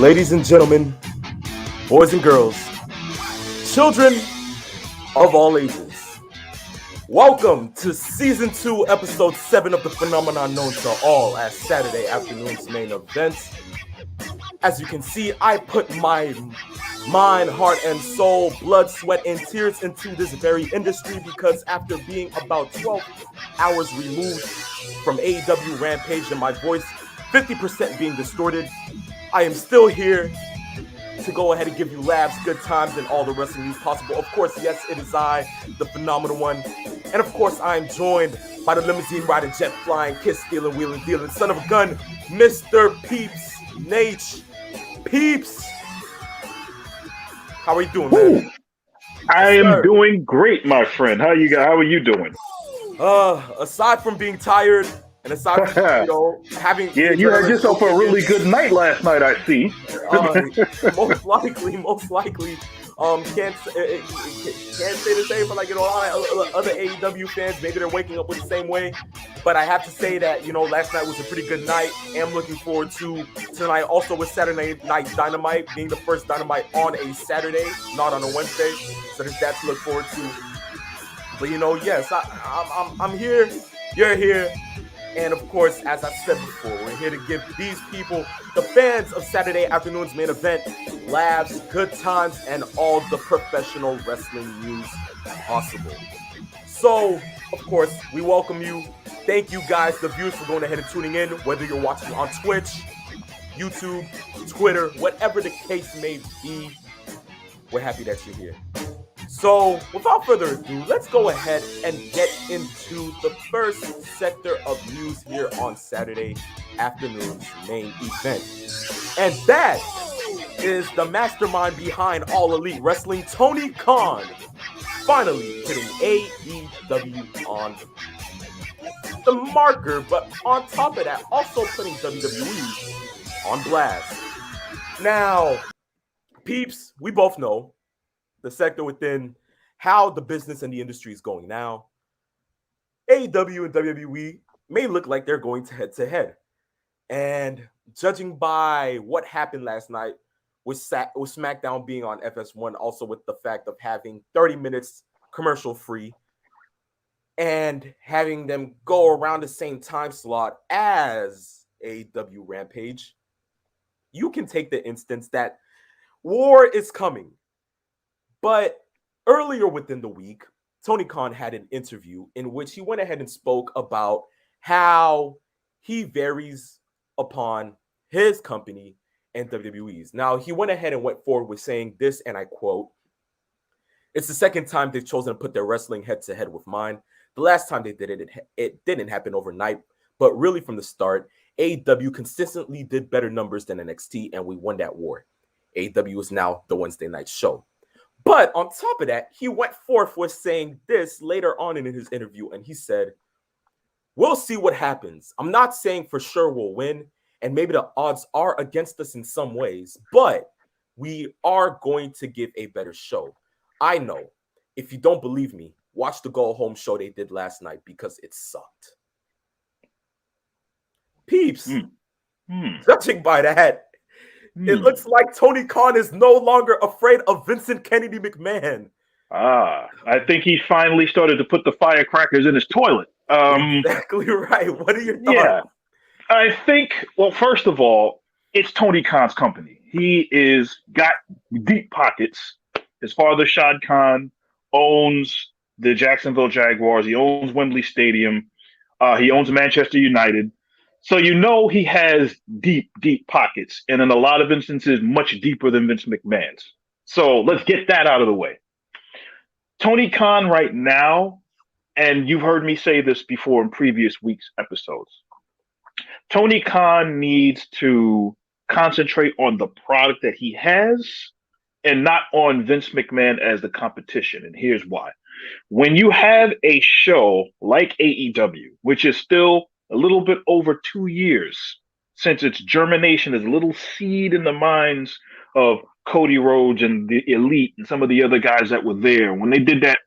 Ladies and gentlemen, boys and girls, children of all ages, welcome to Season 2, Episode 7 of the phenomenon known to all as Saturday afternoon's main event. As you can see, I put my mind, heart, and soul, blood, sweat, and tears into this very industry because after being about 12 hours removed from AEW Rampage and my voice 50% being distorted, I am still here to go ahead and give you laughs, good times, and all the wrestling news possible. Of course, yes, it is I, the phenomenal one. And of course, I am joined by the limousine riding, jet flying, kiss stealing, wheeling, dealing, son of a gun, Mr. Peeps, Nate. Peeps, how are you doing, man? I am doing great, my friend. How are you doing? Aside from being tired, and aside from having Yeah, the you had adrenaline yourself a still really kicking, good night last night, I see. most likely, can't say the same for a lot of other AEW fans. Maybe they're waking up with the same way, but I have to say that last night was a pretty good night. I'm looking forward to tonight. Also, with Saturday Night Dynamite being the first Dynamite on a Saturday, not on a Wednesday, so there's that to look forward to. But yes, I'm here. You're here. And of course, as I said before, we're here to give these people, the fans of Saturday afternoon's main event, laughs, good times, and all the professional wrestling news possible. So, of course, we welcome you. Thank you guys, the viewers, for going ahead and tuning in, whether you're watching on Twitch, YouTube, Twitter, whatever the case may be. We're happy that you're here. So, without further ado, let's go ahead and get into the first sector of news here on Saturday afternoon's main event. And that is the mastermind behind All Elite Wrestling, Tony Khan, finally hitting AEW on the marker, but on top of that, also putting WWE on blast. Now, peeps, we both know the sector within how the business and the industry is going now. AEW and WWE may look like they're going to head. And judging by what happened last night with SmackDown being on FS1, also with the fact of having 30 minutes commercial free and having them go around the same time slot as AEW Rampage, you can take the instance that war is coming. But earlier within the week, Tony Khan had an interview in which he went ahead and spoke about how he varies upon his company and WWE's. Now, he went ahead and went forward with saying this, and I quote, "It's the second time they've chosen to put their wrestling head-to-head with mine. The last time they did it, it didn't happen overnight, but really from the start, AEW consistently did better numbers than NXT, and we won that war. AEW is now the Wednesday night show." But on top of that, he went forth with saying this later on in his interview, and he said, "We'll see what happens. I'm not saying for sure we'll win, and maybe the odds are against us in some ways, but we are going to give a better show. I know. If you don't believe me, watch the go-home show they did last night because it sucked." Peeps, judging by that, it looks like Tony Khan is no longer afraid of Vincent Kennedy McMahon. I think he finally started to put the firecrackers in his toilet. Exactly right. What are your thoughts? Yeah, I think, well, first of all, it's Tony Khan's company. He is got deep pockets. His father, Shad Khan, owns the Jacksonville Jaguars. He owns Wembley Stadium. He owns Manchester United. So he has deep, deep pockets, and in a lot of instances, much deeper than Vince McMahon's. So let's get that out of the way. Tony Khan right now, and you've heard me say this before in previous week's episodes, Tony Khan needs to concentrate on the product that he has and not on Vince McMahon as the competition. And here's why. When you have a show like AEW, which is still a little bit over 2 years since its germination as a little seed in the minds of Cody Rhodes and the Elite and some of the other guys that were there, when they did that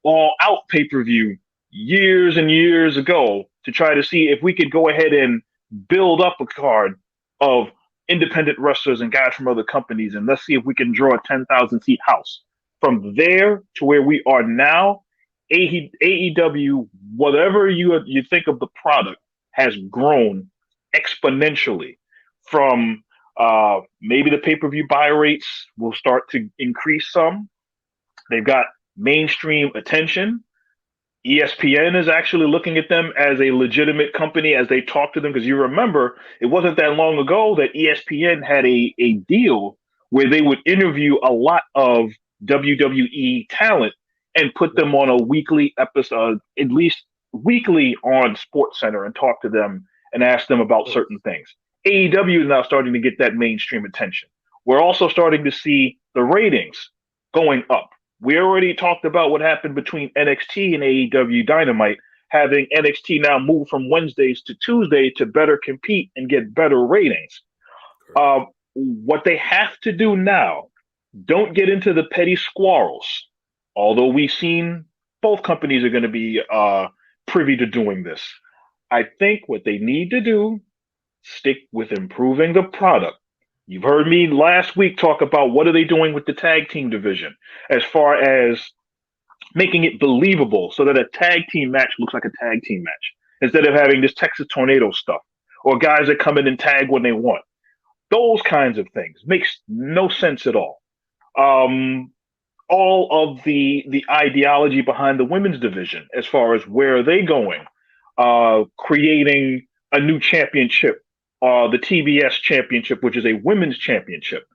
all out pay-per-view years and years ago to try to see if we could go ahead and build up a card of independent wrestlers and guys from other companies, and let's see if we can draw a 10,000 seat house. From there to where we are now, AEW, whatever you think of the product, has grown exponentially. From maybe the pay per view buy rates will start to increase some. They've got mainstream attention. ESPN is actually looking at them as a legitimate company as they talk to them. Because you remember, it wasn't that long ago that ESPN had a deal where they would interview a lot of WWE talent and put them on a weekly episode, at least weekly on Sports Center, and talk to them and ask them about certain things. AEW is now starting to get that mainstream attention. We're also starting to see the ratings going up. We already talked about what happened between NXT and AEW Dynamite, having NXT now move from Wednesdays to Tuesday to better compete and get better ratings. What they have to do now, don't get into the petty squabbles, although we've seen both companies are going to be privy to doing this. I think what they need to do, stick with improving the product. You've heard me last week talk about what are they doing with the tag team division as far as making it believable so that a tag team match looks like a tag team match instead of having this Texas Tornado stuff or guys that come in and tag when they want. Those kinds of things makes no sense at all. All of the ideology behind the women's division as far as where are they going, creating a new championship, the TBS championship, which is a women's championship.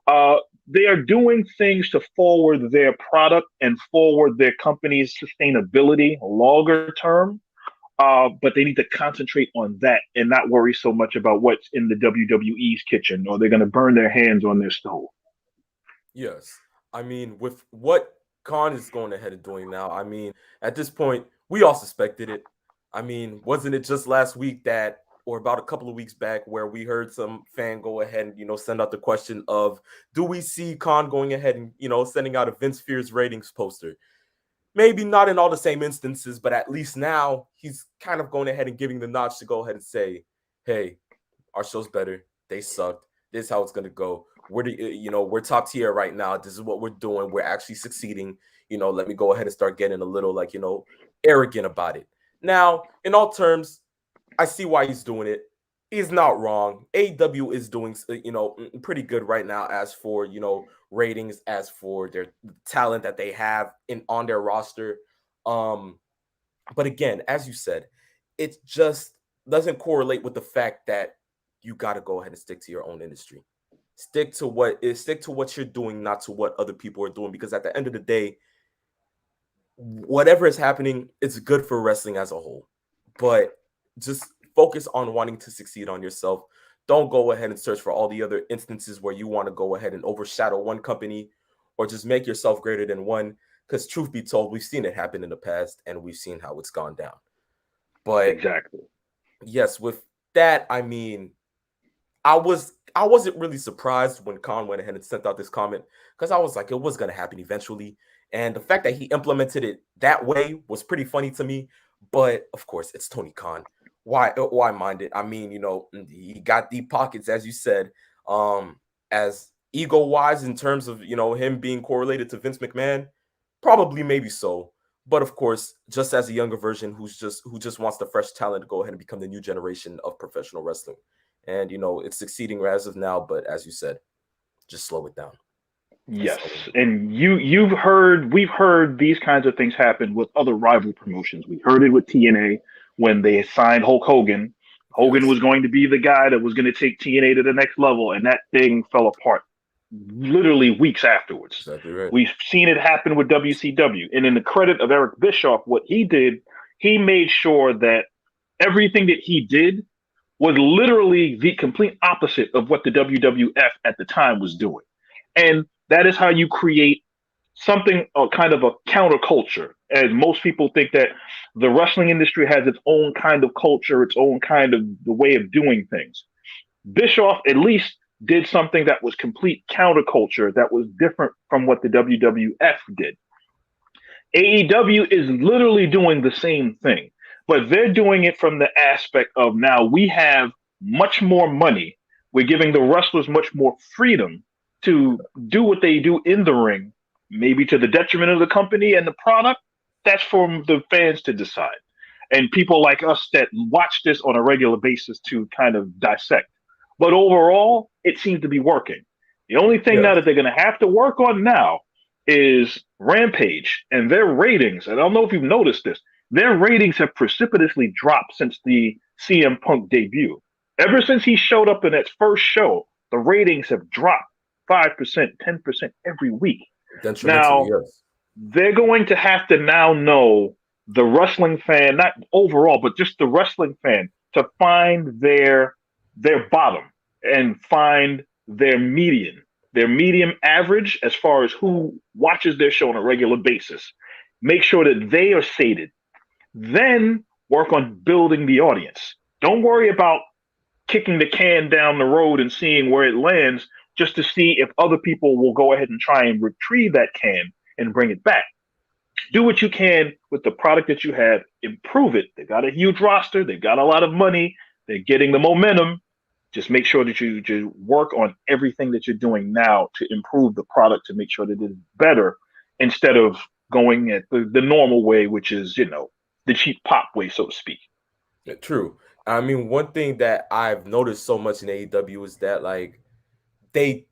They are doing things to forward their product and forward their company's sustainability longer term. But they need to concentrate on that and not worry so much about what's in the WWE's kitchen, or they're going to burn their hands on their stove. Yes. I mean, with what Khan is going ahead and doing now, I mean, at this point, we all suspected it. I mean, wasn't it just last week that, or about a couple of weeks back, where we heard some fan go ahead and, send out the question of, do we see Khan going ahead and, sending out a Vince Fears ratings poster? Maybe not in all the same instances, but at least now he's kind of going ahead and giving the notch to go ahead and say, hey, our show's better. They sucked. This is how it's going to go. We're top tier right now. This is what we're doing. We're actually succeeding. Let me go ahead and start getting a little arrogant about it. Now, in all terms, I see why he's doing it. He's not wrong. AEW is doing, pretty good right now as for, ratings, as for their talent that they have on their roster. But again, as you said, it just doesn't correlate with the fact that you got to go ahead and stick to your own industry. Stick to what you're doing, not to what other people are doing. Because at the end of the day, whatever is happening, it's good for wrestling as a whole. But just focus on wanting to succeed on yourself. Don't go ahead and search for all the other instances where you want to go ahead and overshadow one company or just make yourself greater than one. Because truth be told, we've seen it happen in the past and we've seen how it's gone down. But exactly. Yes, with that, I mean, I wasn't really surprised when Khan went ahead and sent out this comment because I was like, it was going to happen eventually. And the fact that he implemented it that way was pretty funny to me. But of course, it's Tony Khan. Why mind it? I mean, he got deep pockets, as you said, as ego wise in terms of, him being correlated to Vince McMahon, probably maybe so. But of course, just as a younger version who just wants the fresh talent to go ahead and become the new generation of professional wrestling. And it's succeeding as of now, but as you said, just slow it down. Yes, and we've heard these kinds of things happen with other rival promotions. We heard it with TNA when they signed Hulk Hogan. Hogan was going to be the guy that was going to take TNA to the next level, and that thing fell apart literally weeks afterwards. Exactly right. We've seen it happen with WCW, and in the credit of Eric Bischoff, what he did, he made sure that everything that he did was literally the complete opposite of what the WWF at the time was doing. And that is how you create something, kind of a counterculture. As most people think that the wrestling industry has its own kind of culture, its own kind of the way of doing things. Bischoff at least did something that was complete counterculture, that was different from what the WWF did. AEW is literally doing the same thing, but they're doing it from the aspect of now we have much more money. We're giving the wrestlers much more freedom to do what they do in the ring, maybe to the detriment of the company and the product. That's for the fans to decide. And people like us that watch this on a regular basis to kind of dissect. But overall, it seems to be working. The only thing Yeah. now that they're going to have to work on now is Rampage and their ratings. And I don't know if you've noticed this, their ratings have precipitously dropped since the CM Punk debut. Ever since he showed up in that first show, the ratings have dropped 5%, 10% every week. Detrimentally, Now, yes. they're going to have to now know the wrestling fan, not overall, but just the wrestling fan, to find their bottom and find their medium average as far as who watches their show on a regular basis. Make sure that they are sated. Then work on building the audience. Don't worry about kicking the can down the road and seeing where it lands just to see if other people will go ahead and try and retrieve that can and bring it back. Do what you can with the product that you have, improve it. They've got a huge roster, they've got a lot of money, they're getting the momentum. Just make sure that you work on everything that you're doing now to improve the product to make sure that it's better instead of going at the normal way, which is, the cheap pop way, so to speak. Yeah, true. I mean, one thing that I've noticed so much in AEW is that like they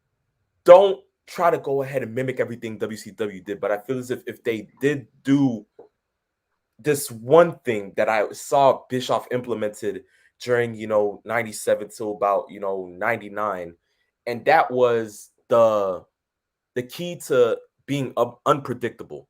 don't try to go ahead and mimic everything WCW did, but I feel as if they did do this one thing that I saw Bischoff implemented during 97 to about 99, and that was the key to being unpredictable.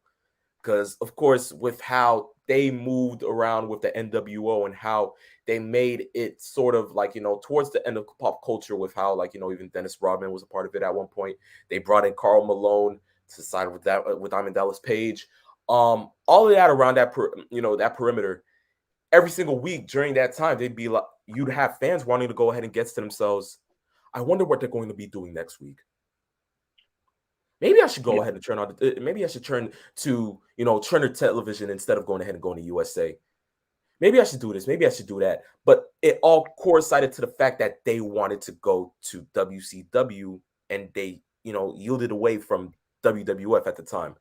Because of course, with how they moved around with the NWO and how they made it sort of like towards the end of pop culture, with how like even Dennis Rodman was a part of it at one point. They brought in Carl Malone to side with that with Diamond Dallas Page. All of that around that that perimeter. Every single week during that time, they'd be like, you'd have fans wanting to go ahead and get to themselves, I wonder what they're going to be doing next week. Maybe I should go Yeah. ahead and turn on. Maybe I should turn to Turner Television instead of going ahead and going to USA. Maybe I should do this. Maybe I should do that. But it all coincided to the fact that they wanted to go to WCW and they yielded away from WWF at the time.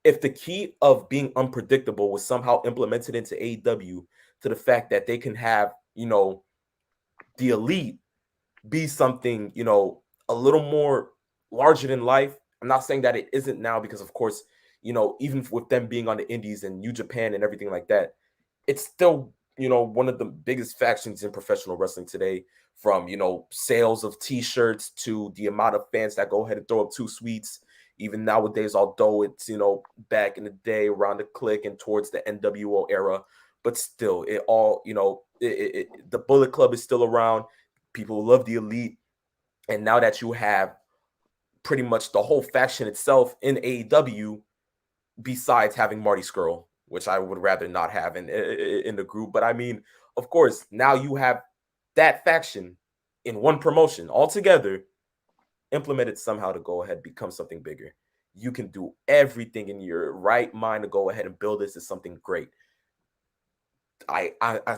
If the key of being unpredictable was somehow implemented into AEW to the fact that they can have the elite be something, a little more larger than life. I'm not saying that it isn't now because, of course, even with them being on the Indies and New Japan and everything like that, it's still, one of the biggest factions in professional wrestling today, from, sales of t-shirts to the amount of fans that go ahead and throw up two sweets. Even nowadays, although it's, back in the day around the Click and towards the NWO era, but still it all, the Bullet Club is still around. People love the elite. And now that you have pretty much the whole faction itself in AEW, besides having Marty Skrull, which I would rather not have in the group. But I mean, of course, now you have that faction in one promotion altogether, implemented somehow to go ahead become something bigger. You can do everything in your right mind to go ahead and build this as something great. I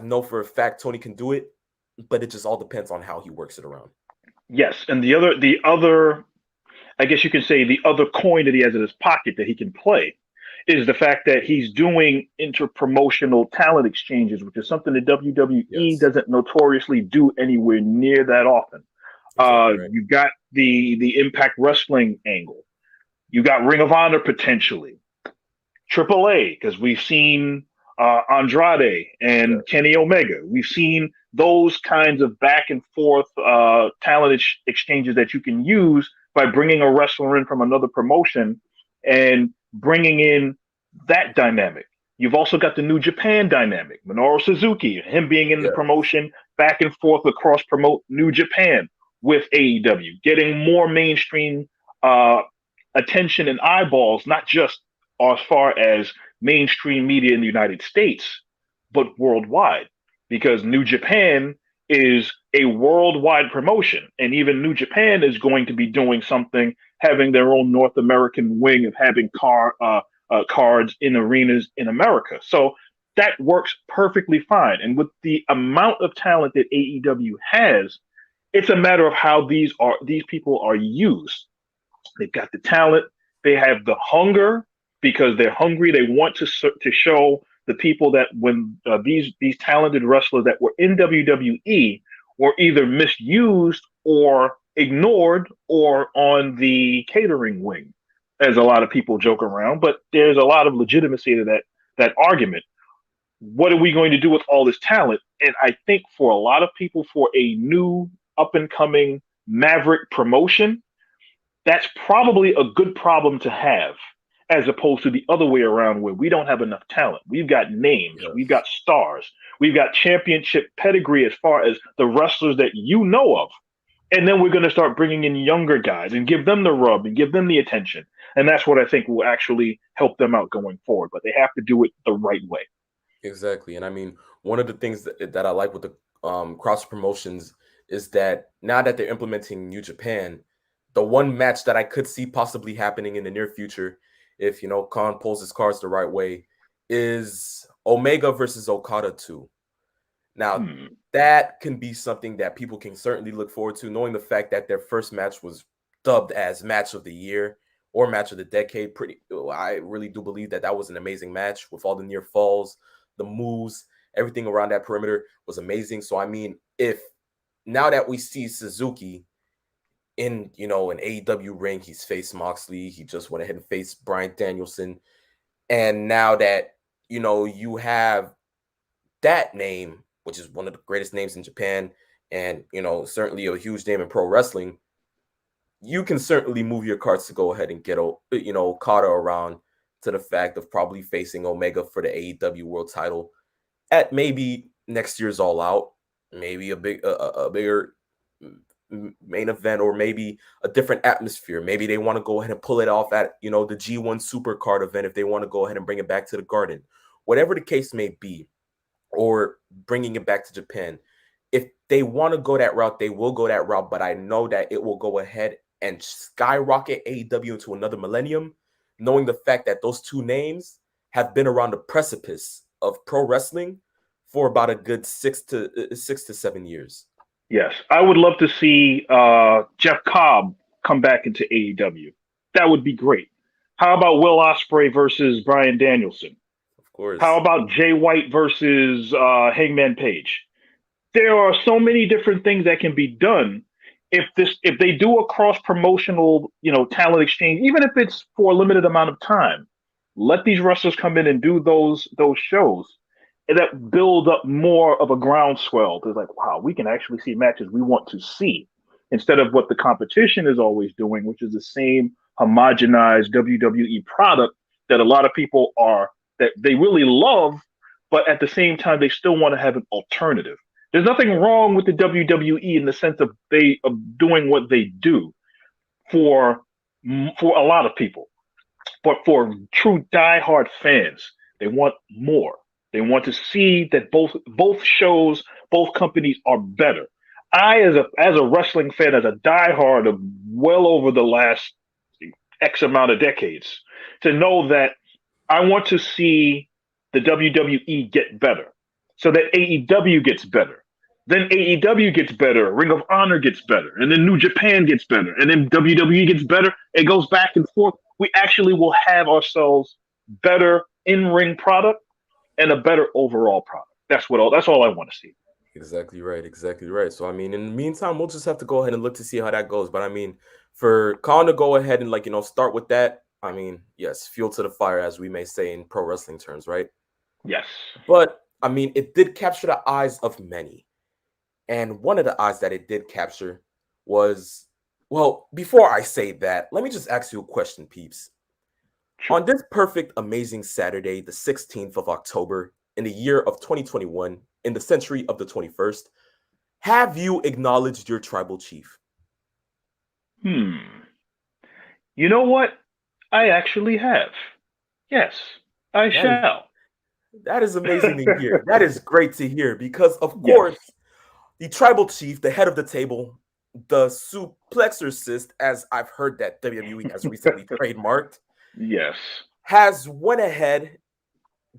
know for a fact Tony can do it, but it just all depends on how he works it around. Yes, and the other, I guess you can say the other coin that he has in his pocket that he can play is the fact that he's doing interpromotional talent exchanges, which is something that WWE Yes, doesn't notoriously do anywhere near that often. exactly right. You got the Impact Wrestling angle. You got Ring of Honor potentially, AAA, because we've seen Andrade Yeah, and Kenny Omega. We've seen those kinds of back and forth talent exchanges that you can use by bringing a wrestler in from another promotion and bringing in that dynamic. You've also got the New Japan dynamic, Minoru Suzuki, him being in the yeah, promotion back and forth across promote New Japan with AEW, getting more mainstream uh, attention and eyeballs, not just as far as mainstream media in the United States, but worldwide. Because New Japan is a worldwide promotion, and even New Japan is going to be doing something, having their own North American wing of having cards in arenas in America. So that works perfectly fine. And with the amount of talent that AEW has, It's a matter of how these people are used. They've got the talent. They have the hunger because they're hungry. They want to show the people that when these talented wrestlers that were in WWE were either misused or ignored or on the catering wing, as a lot of people joke around. But there's a lot of legitimacy to that argument. What are we going to do with all this talent? And I think for a lot of people, for a new up and coming Maverick promotion, that's probably a good problem to have, as opposed to the other way around where we don't have enough talent. We've got names, we've Yes. got stars, we've got championship pedigree as far as the wrestlers that you know of. And then we're going to start bringing in younger guys and give them the rub and give them the attention. And that's what I think will actually help them out going forward. But they have to do it the right way. Exactly. And I mean, one of the things that I like with the cross promotions is that now that they're implementing New Japan, the one match that I could see possibly happening in the near future, if Khan pulls his cards the right way, is Omega versus Okada 2. Now, Hmm. that can be something that people can certainly look forward to, knowing the fact that their first match was dubbed as match of the year or match of the decade. I really do believe that that was an amazing match with all the near falls, the moves, everything around that perimeter was amazing. So, I mean, if now that we see Suzuki in, an AEW ring, he's faced Moxley, he just went ahead and faced Bryan Danielson. And now that, you have that name, which is one of the greatest names in Japan, and certainly a huge name in pro wrestling, you can certainly move your cards to go ahead and get Okada around to the fact of probably facing Omega for the AEW World Title at maybe next year's All Out, maybe a bigger main event, or maybe a different atmosphere. Maybe they want to go ahead and pull it off at the G1 Supercard event if they want to go ahead and bring it back to the Garden, whatever the case may be, or bringing it back to Japan. If they want to go that route, they will go that route, but I know that it will go ahead and skyrocket AEW into another millennium, knowing the fact that those two names have been around the precipice of pro wrestling for about a good 6 to 7 years. Yes, I would love to see Jeff Cobb come back into AEW. That would be great. How about Will Ospreay versus Brian Danielson? Of How course. about Jay White versus Hangman Page? There are so many different things that can be done if they do a cross promotional talent exchange, even if it's for a limited amount of time. Let these wrestlers come in and do those shows, and that build up more of a groundswell to like, wow, we can actually see matches we want to see instead of what the competition is always doing, which is the same homogenized WWE product that a lot of people are that they really love, but at the same time they still want to have an alternative. There's nothing wrong with the WWE in the sense of they of doing what they do for for a lot of people, but for true diehard fans, they want more. They want to see that both shows, both companies are better. I, as a wrestling fan, as a diehard of well over the last X amount of decades, to know that I want to see the WWE get better, so that AEW gets better. Then AEW gets better, Ring of Honor gets better, and then New Japan gets better, and then WWE gets better. It goes back and forth. We actually will have ourselves better in-ring product and a better overall product. That's all I want to see. Exactly right. Exactly right. So, I mean, in the meantime, we'll just have to go ahead and look to see how that goes. But I mean, for Khan to go ahead and, start with that, I mean, yes, fuel to the fire, as we may say in pro wrestling terms, right? Yes. But I mean, it did capture the eyes of many. And one of the eyes that it did capture was, well, before I say that, let me just ask you a question, peeps. Sure. On this perfect, amazing Saturday, the 16th of October, in the year of 2021, in the century of the 21st, have you acknowledged your tribal chief? Hmm. You know what? I actually have. Yes, I That is shall. that is amazing to hear. That is great to hear because, of Yes. course, the tribal chief, the head of the table, the suplexorcist, as I've heard that WWE has recently trademarked, Yes. has went ahead,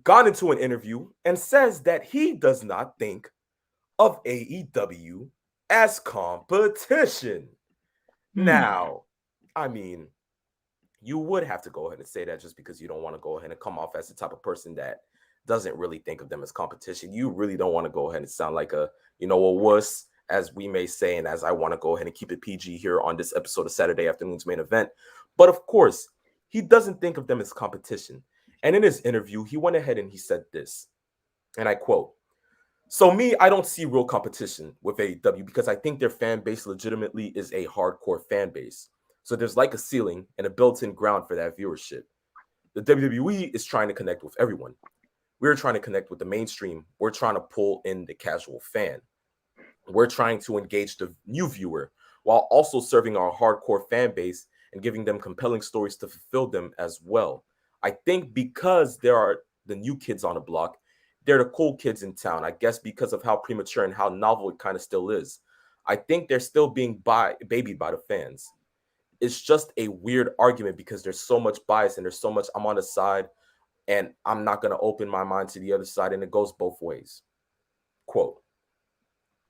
gone into an interview, and says that he does not think of AEW as competition. Now, I mean, you would have to go ahead and say that just because you don't want to go ahead and come off as the type of person that doesn't really think of them as competition. You really don't want to go ahead and sound like a wuss, as we may say, and as I want to go ahead and keep it PG here on this episode of Saturday Afternoon's Main Event. But of course, he doesn't think of them as competition. And in his interview, he went ahead and he said this, and I quote, "So me, I don't see real competition with AEW because I think their fan base legitimately is a hardcore fan base. So there's like a ceiling and a built-in ground for that viewership. The WWE is trying to connect with everyone. We're trying to connect with the mainstream. We're trying to pull in the casual fan. We're trying to engage the new viewer while also serving our hardcore fan base and giving them compelling stories to fulfill them as well. I think because there are the new kids on the block, they're the cool kids in town. I guess because of how premature and how novel it kind of still is. I think they're still being babied by the fans. It's just a weird argument because there's so much bias and there's so much I'm on the side and I'm not going to open my mind to the other side, and it goes both ways." Quote.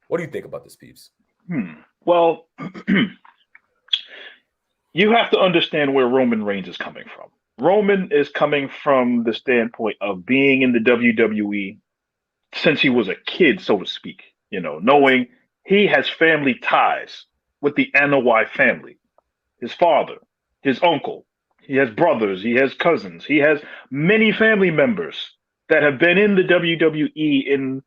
What do you think about this, Peeps? Well, you have to understand where Roman Reigns is coming from. Roman is coming from the standpoint of being in the WWE since he was a kid, so to speak, knowing he has family ties with the Anoa'i family, his father, his uncle, he has brothers, he has cousins, he has many family members that have been in the WWE in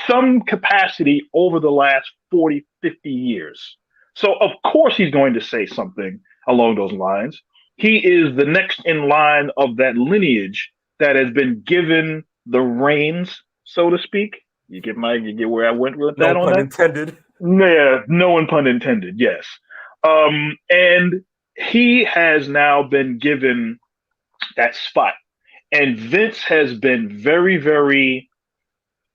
some capacity over the last 40, 50 years. So, of course, he's going to say something along those lines. He is the next in line of that lineage that has been given the reins, so to speak. You get where I went with No that on pun that? intended. Yeah, no one pun intended. Yes. And he has now been given that spot. And Vince has been very, very,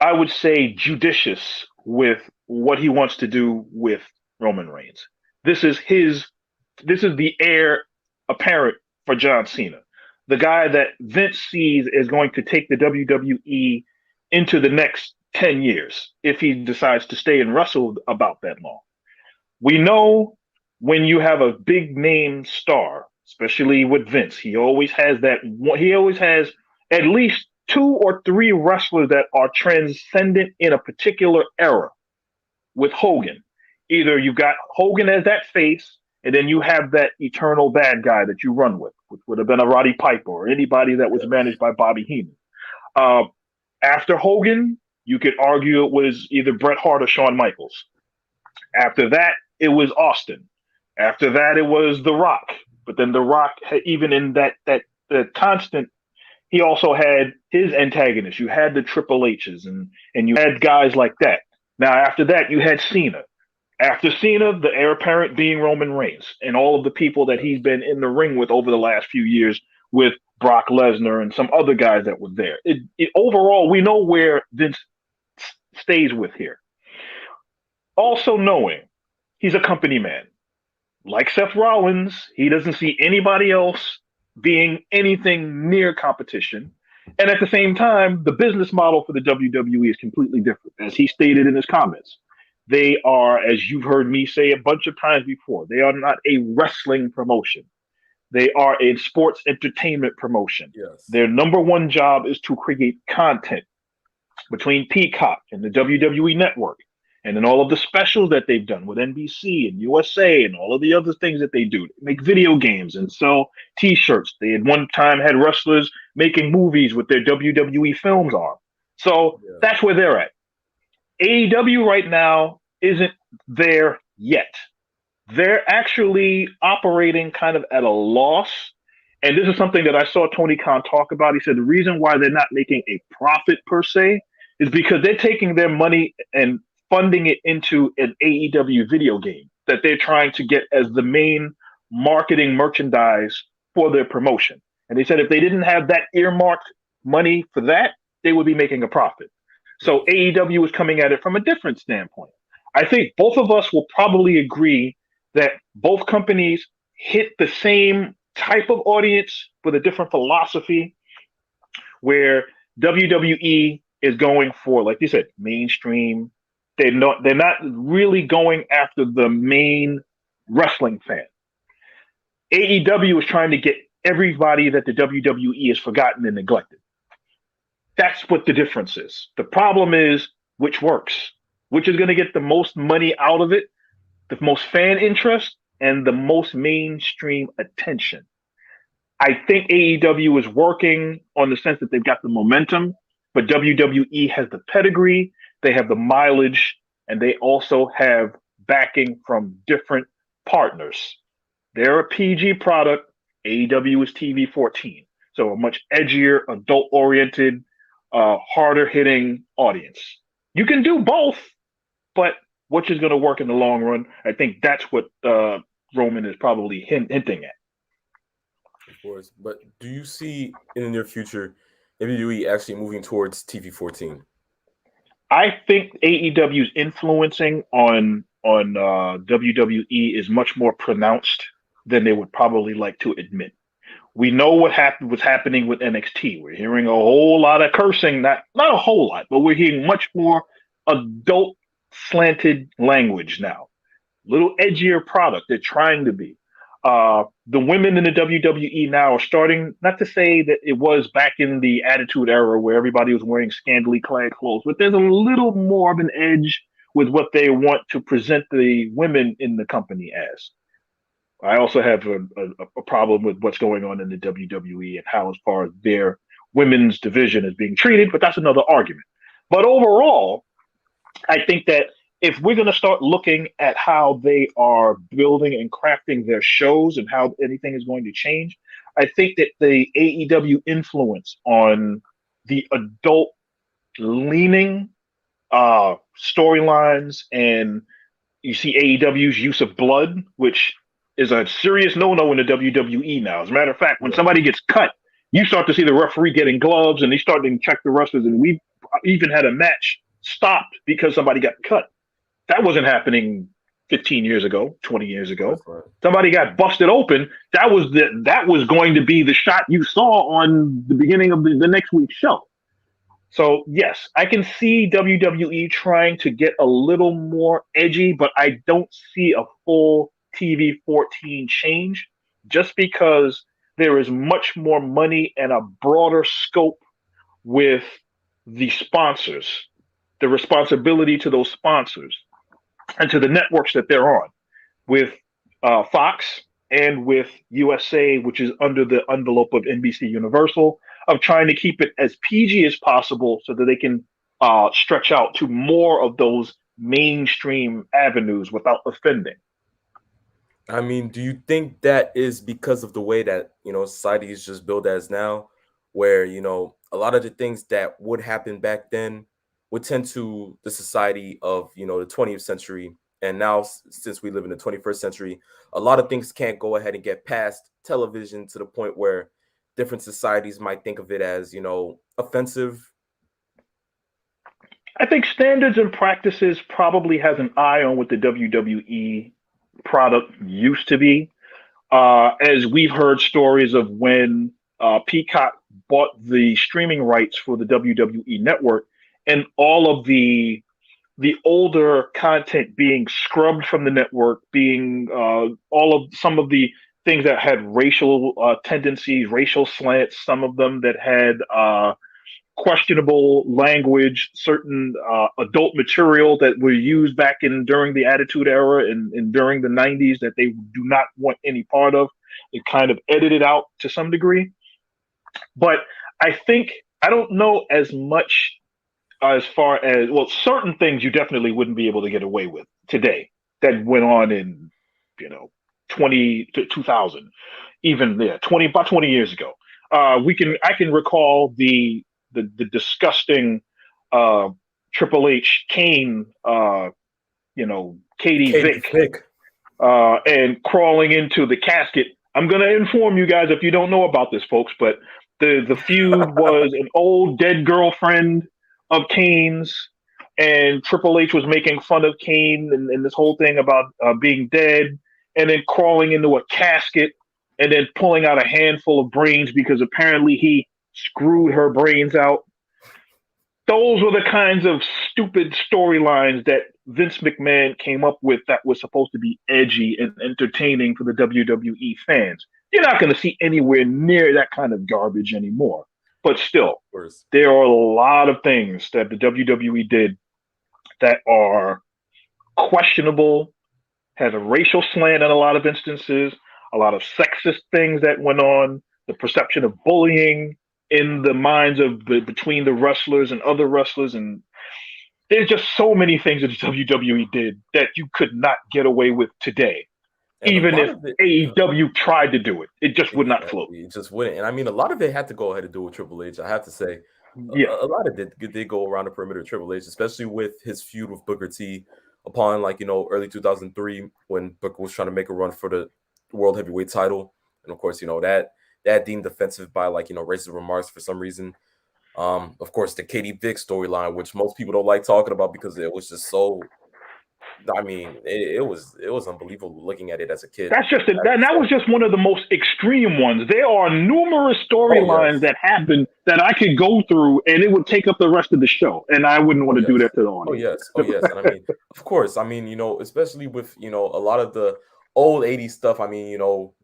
I would say, judicious with what he wants to do with Roman Reigns. This is the heir apparent for John Cena. The guy that Vince sees is going to take the WWE into the next 10 years if he decides to stay and wrestle about that long. We know when you have a big name star, especially with Vince, he always has at least two or three wrestlers that are transcendent in a particular era. With Hogan, either you've got Hogan as that face, and then you have that eternal bad guy that you run with, which would have been a Roddy Piper or anybody that was managed by Bobby Heenan. Uh, After Hogan, you could argue it was either Bret Hart or Shawn Michaels. After that, it was Austin. After that, it was The Rock. But then The Rock, even in that constant, he also had his antagonists. You had the Triple H's and you had guys like that. Now, after that, you had Cena. After Cena, the heir apparent being Roman Reigns and all of the people that he's been in the ring with over the last few years with Brock Lesnar and some other guys that were there. Overall, we know where Vince stays with here. Also knowing he's a company man. Like Seth Rollins, he doesn't see anybody else being anything near competition. And at the same time, the business model for the WWE is completely different. As he stated in his comments, they are, as you've heard me say a bunch of times before, they are not a wrestling promotion. They are a sports entertainment promotion. Yes. Their number one job is to create content between Peacock and the WWE Network, and then all of the specials that they've done with NBC and USA and all of the other things that they do, make video games and sell T-shirts. They at one time had wrestlers making movies with their WWE films on. So that's where they're at. AEW right now isn't there yet. They're actually operating kind of at a loss. And this is something that I saw Tony Khan talk about. He said the reason why they're not making a profit per se is because they're taking their money and funding it into an AEW video game that they're trying to get as the main marketing merchandise for their promotion. And they said if they didn't have that earmarked money for that, they would be making a profit. So AEW is coming at it from a different standpoint. I think both of us will probably agree that both companies hit the same type of audience with a different philosophy, where WWE is going for, like you said, mainstream, They're not really going after the main wrestling fan. AEW is trying to get everybody that the WWE has forgotten and neglected. That's what the difference is. The problem is which works, which is going to get the most money out of it, the most fan interest, and the most mainstream attention. I think AEW is working on the sense that they've got the momentum, but WWE has the pedigree, they have the mileage, and they also have backing from different partners. They're a PG product. AEW is TV 14. So a much edgier, adult oriented, harder hitting audience. You can do both, but which is going to work in the long run? I think that's what Roman is probably hinting at. Of course. But do you see in the near future WWE actually moving towards TV 14? I think AEW's influencing on WWE is much more pronounced than they would probably like to admit. We know what's happening with NXT. We're hearing a whole lot of cursing, not a whole lot, but we're hearing much more adult slanted language now. A little edgier product they're trying to be. The women in the WWE now are starting, not to say that it was back in the Attitude Era where everybody was wearing scantily clad clothes, but there's a little more of an edge with what they want to present the women in the company as. I also have a problem with what's going on in the WWE and how, as far as their women's division is being treated, but that's another argument. But overall, I think that if we're going to start looking at how they are building and crafting their shows and how anything is going to change, I think that the AEW influence on the adult leaning storylines, and you see AEW's use of blood, which is a serious no-no in the WWE now. As a matter of fact, when somebody gets cut, you start to see the referee getting gloves and they start to check the wrestlers. And we've even had a match stopped because somebody got cut. That wasn't happening 15 years ago, 20 years ago. Right. Somebody got busted open. That was going to be the shot you saw on the beginning of the next week's show. So yes, I can see WWE trying to get a little more edgy, but I don't see a full TV 14 change just because there is much more money and a broader scope with the sponsors, the responsibility to those sponsors and to the networks that they're on, with Fox and with USA, which is under the envelope of NBC Universal, of trying to keep it as PG as possible so that they can stretch out to more of those mainstream avenues without offending. I mean, do you think that is because of the way that, society is just built as now, where, a lot of the things that would happen back then would tend to the society of, the 20th century. And now, since we live in the 21st century, a lot of things can't go ahead and get past television to the point where different societies might think of it as, offensive. I think standards and practices probably has an eye on what the WWE product used to be. As we've heard stories of when Peacock bought the streaming rights for the WWE network, and all of the older content being scrubbed from the network, being some of the things that had racial tendencies, racial slants, some of them that had questionable language, certain adult material that were used back during the Attitude Era and during the 90s that they do not want any part of. It kind of edited out to some degree. But I don't know as much as far as, well, certain things you definitely wouldn't be able to get away with today that went on in, 20 to 2000, even there, about 20 years ago. I can recall the disgusting Triple H Kane, Katie Vick. And crawling into the casket. I'm going to inform you guys if you don't know about this, folks, but the feud was an old dead girlfriend of Kane's, and Triple H was making fun of Kane and this whole thing about being dead, and then crawling into a casket and then pulling out a handful of brains because apparently he screwed her brains out. those were the kinds of stupid storylines that Vince McMahon came up with that was supposed to be edgy and entertaining for the WWE fans. You're not going to see anywhere near that kind of garbage anymore. But still, Of course. there are a lot of things that the WWE did that are questionable, has a racial slant in a lot of instances, a lot of sexist things that went on, the perception of bullying in the minds of between the wrestlers and other wrestlers, and there's just so many things that the WWE did that you could not get away with today. And a Even lot if of it, AEW tried to do it, it just would not float. exactly, it just wouldn't. And I mean, a lot of it had to go ahead and do with Triple H. I have to say, Yeah, a lot of it did go around the perimeter of Triple H, especially with his feud with Booker T upon early 2003 when Booker was trying to make a run for the world heavyweight title, and of course that deemed offensive by racist remarks for some reason. Of course, the Katie Vick storyline, which most people don't like talking about because it was just so. I mean, it was unbelievable looking at it as a kid. that's just I have to that say. was just one of the most extreme ones. There are numerous Oh storylines yes. that happen that I could go through, and it would take up the rest of the show, and I wouldn't want Oh to do yes. that to the Oh audience. yes. Oh yes. And I mean, of course, I mean, especially with a lot of the old '80s stuff. I mean,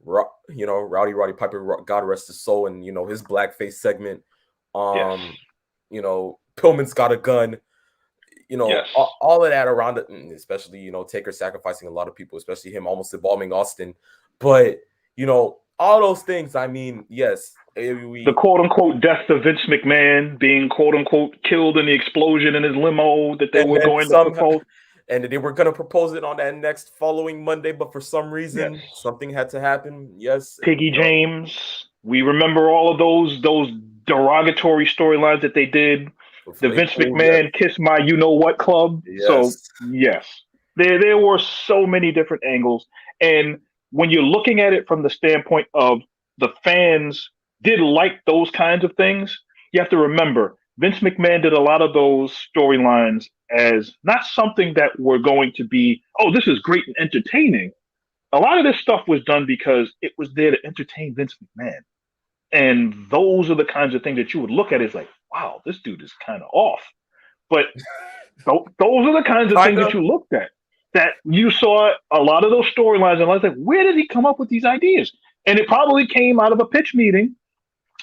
Rowdy Piper, God rest his soul, and his blackface segment. Yes, Pillman's got a gun. yes. All of that around it, and especially Taker sacrificing a lot of people, especially him almost involving Austin. But all those things. I mean, yes, The we quote unquote death of Vince McMahon being quote unquote killed in the explosion in his limo that they and were then going to somehow propose. and they were gonna propose it on that next following Monday, but for some Yes. reason something had to happen. Yes, and Piggy James. We remember all of those derogatory storylines that they did. with The Vince Claypool, yes, McMahon kiss my you know what club. So yes, yes, there were so many different angles, and when you're looking at it from the standpoint of the fans did like those kinds of things, you have to remember Vince McMahon did a lot of those storylines as not something that were going to be, oh, this is great and entertaining. A lot of this stuff was done because it was there to entertain Vince McMahon. And those are the kinds of things that you would look at as like, wow, this dude is kind of off. But those are the kinds of kind things that of. you looked at. That you saw a lot of those storylines, and I was like, where did he come up with these ideas? And it probably came out of a pitch meeting.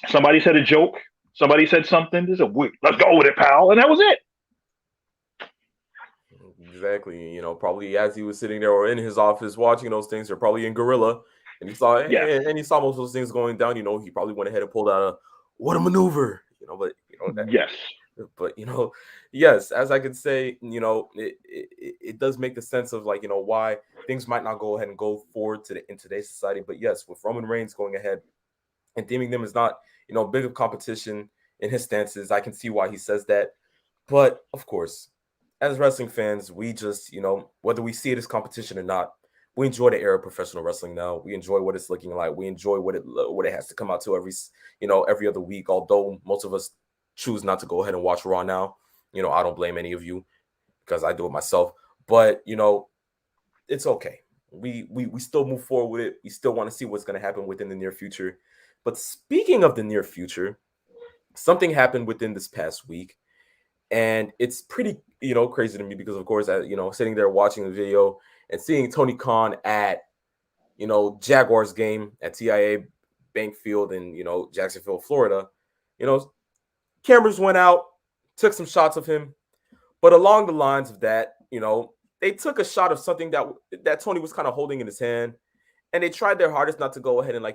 Somebody said a joke. Somebody said something. They said, "Wait, let's go with it, pal," and that was it. Exactly. Probably as he was sitting there or in his office watching those things, or probably in Gorilla, and Yes, he saw most of those things going down. He probably went ahead and pulled out a what a maneuver. But that. yes, But yes, as I could say, it does make the sense of why things might not go ahead and go forward in today's society. But yes, with Roman Reigns going ahead and deeming them as not big of competition in his stances, I can see why he says that. But of course, as wrestling fans, we just whether we see it as competition or not, we enjoy the era of professional wrestling now. We enjoy what it's looking like. We enjoy what it has to come out to every other week. Although most of us choose not to go ahead and watch Raw now. I don't blame any of you because I do it myself. But it's okay. We still move forward with it. We still want to see what's going to happen within the near future. But speaking of the near future, something happened within this past week, and it's pretty crazy to me because of course sitting there watching the video and seeing Tony Khan at Jaguars game at TIA Bank Field in Jacksonville, Florida. You know, cameras went out, took some shots of him, but along the lines of that, they took a shot of something that Tony was kind of holding in his hand, and they tried their hardest not to go ahead and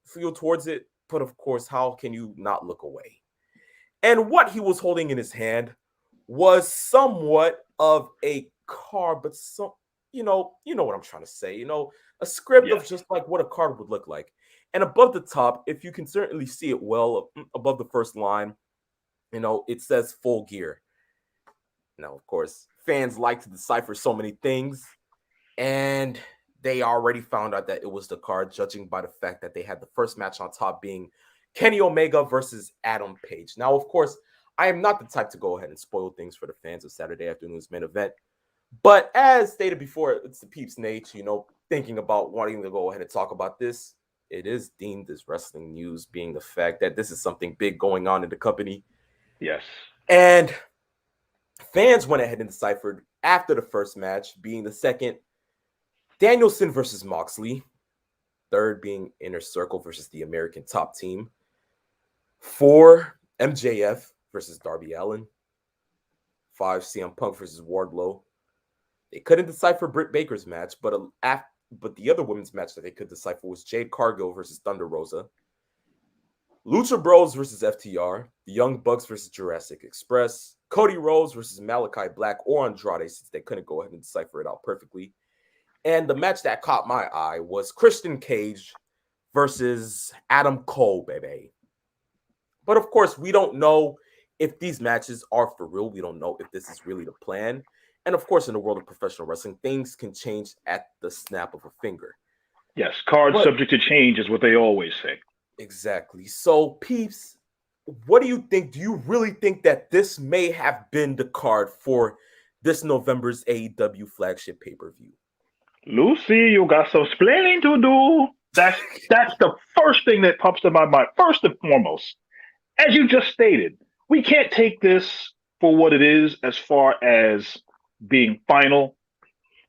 feel towards it. But of course, how can you not look away? And what he was holding in his hand was somewhat of a card, but what I'm trying to say. A script yes, of just like what a card would look like. And above the top, if you can certainly see it well, above the first line, it says Full Gear. Now, of course, fans like to decipher so many things, and they already found out that it was the card, judging by the fact that they had the first match on top being Kenny Omega versus Adam Page. Now, of course, I am not the type to go ahead and spoil things for the fans of Saturday afternoon's main event. But as stated before, it's the peeps Nate, thinking about wanting to go ahead and talk about this. It is deemed as wrestling news, being the fact that this is something big going on in the company. yes. And Fans went ahead and deciphered after the first match, being the second Danielson versus Moxley, third being Inner Circle versus the American Top Team, 4 MJF versus Darby Allin, 5 CM Punk versus Wardlow. They couldn't decipher Britt Baker's match, but the other women's match that they could decipher was Jade Cargill versus Thunder Rosa, Lucha Bros versus FTR, the Young Bucks versus Jurassic Express, Cody Rhodes versus Malachi Black or Andrade, since they couldn't go ahead and decipher it out perfectly. And the match that caught my eye was Christian Cage versus Adam Cole, baby. But of course, we don't know if these matches are for real. We don't know if this is really the plan. And of course, in the world of professional wrestling, things can change at the snap of a finger. Yes, cards subject to change is what they always say. Exactly. So, peeps, what do you think? Do you really think that this may have been the card for this November's AEW flagship pay-per-view? Lucy, you got some explaining to do. That's the first thing that pops to my mind. First and foremost, as you just stated, we can't take this for what it is as far as being final.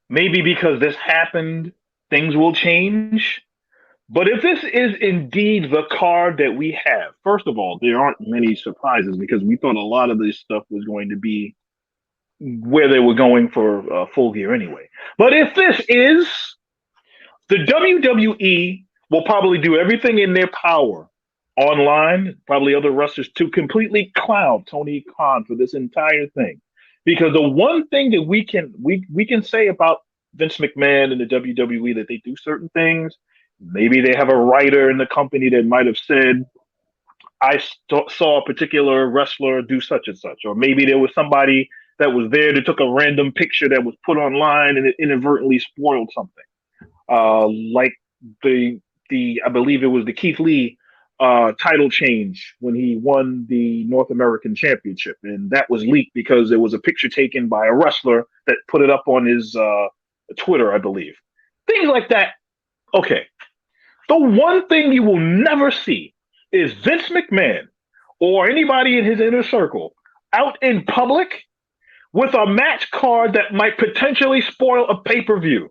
Maybe because this happened, things will change. But if this is indeed the card that we have, first of all, there aren't many surprises because we thought a lot of this stuff was going to be where they were going for Full Gear anyway. But if this is, the WWE will probably do everything in their power online, probably other wrestlers, to completely clown Tony Khan for this entire thing. Because the one thing that we can say about Vince McMahon and the WWE that they do certain things. Maybe they have a writer in the company that might have said, I saw a particular wrestler do such and such. Or maybe there was somebody that was there that took a random picture that was put online and it inadvertently spoiled something. Like the I believe it was the Keith Lee title change when he won the North American Championship. And that was leaked because there was a picture taken by a wrestler that put it up on his Twitter, I believe. Things like that. Okay. The one thing you will never see is Vince McMahon or anybody in his inner circle out in public with a match card that might potentially spoil a pay-per-view.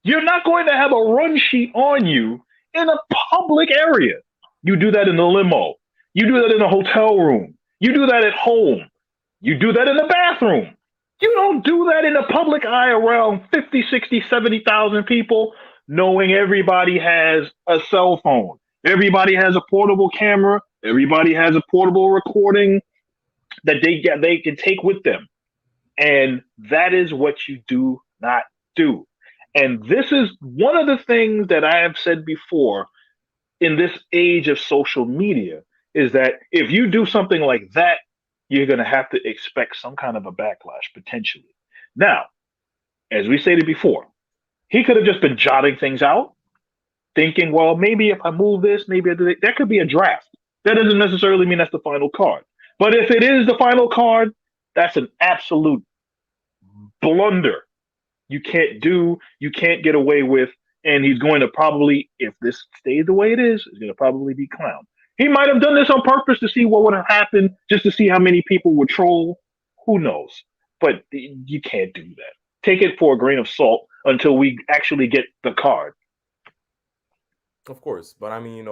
You're not going to have a run sheet on you in a public area. You do that in the limo. You do that in a hotel room. You do that at home. You do that in the bathroom. You don't do that in the public eye around 50, 60, 70,000 people, knowing everybody has a cell phone. Everybody has a portable camera. Everybody has a portable recording that they can take with them. And that is what you do not do. And this is one of the things that I have said before in this age of social media is that if you do something like that, you're going to have to expect some kind of a backlash potentially. Now, as we stated before, he could have just been jotting things out, thinking, well, maybe if I move this, maybe I do that could be a draft. That doesn't necessarily mean that's the final card. But if it is the final card, that's an absolute blunder. You can't get away with, and he's going to probably, if this stays the way it is, he's going to probably be clowned. He might have done this on purpose to see what would have happened, just to see how many people would troll. Who knows? But you can't do that. Take it for a grain of salt until we actually get the card. Of course. But I mean,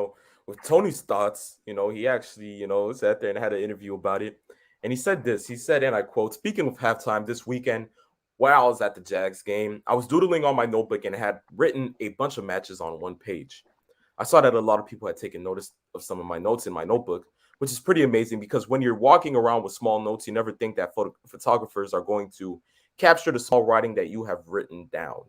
with Tony's thoughts, he actually, sat there and had an interview about it. And he said this. He said, and I quote, speaking of halftime this weekend, while I was at the Jags game, I was doodling on my notebook and had written a bunch of matches on one page. I saw that a lot of people had taken notice of some of my notes in my notebook, which is pretty amazing because when you're walking around with small notes, you never think that photographers are going to capture the small writing that you have written down.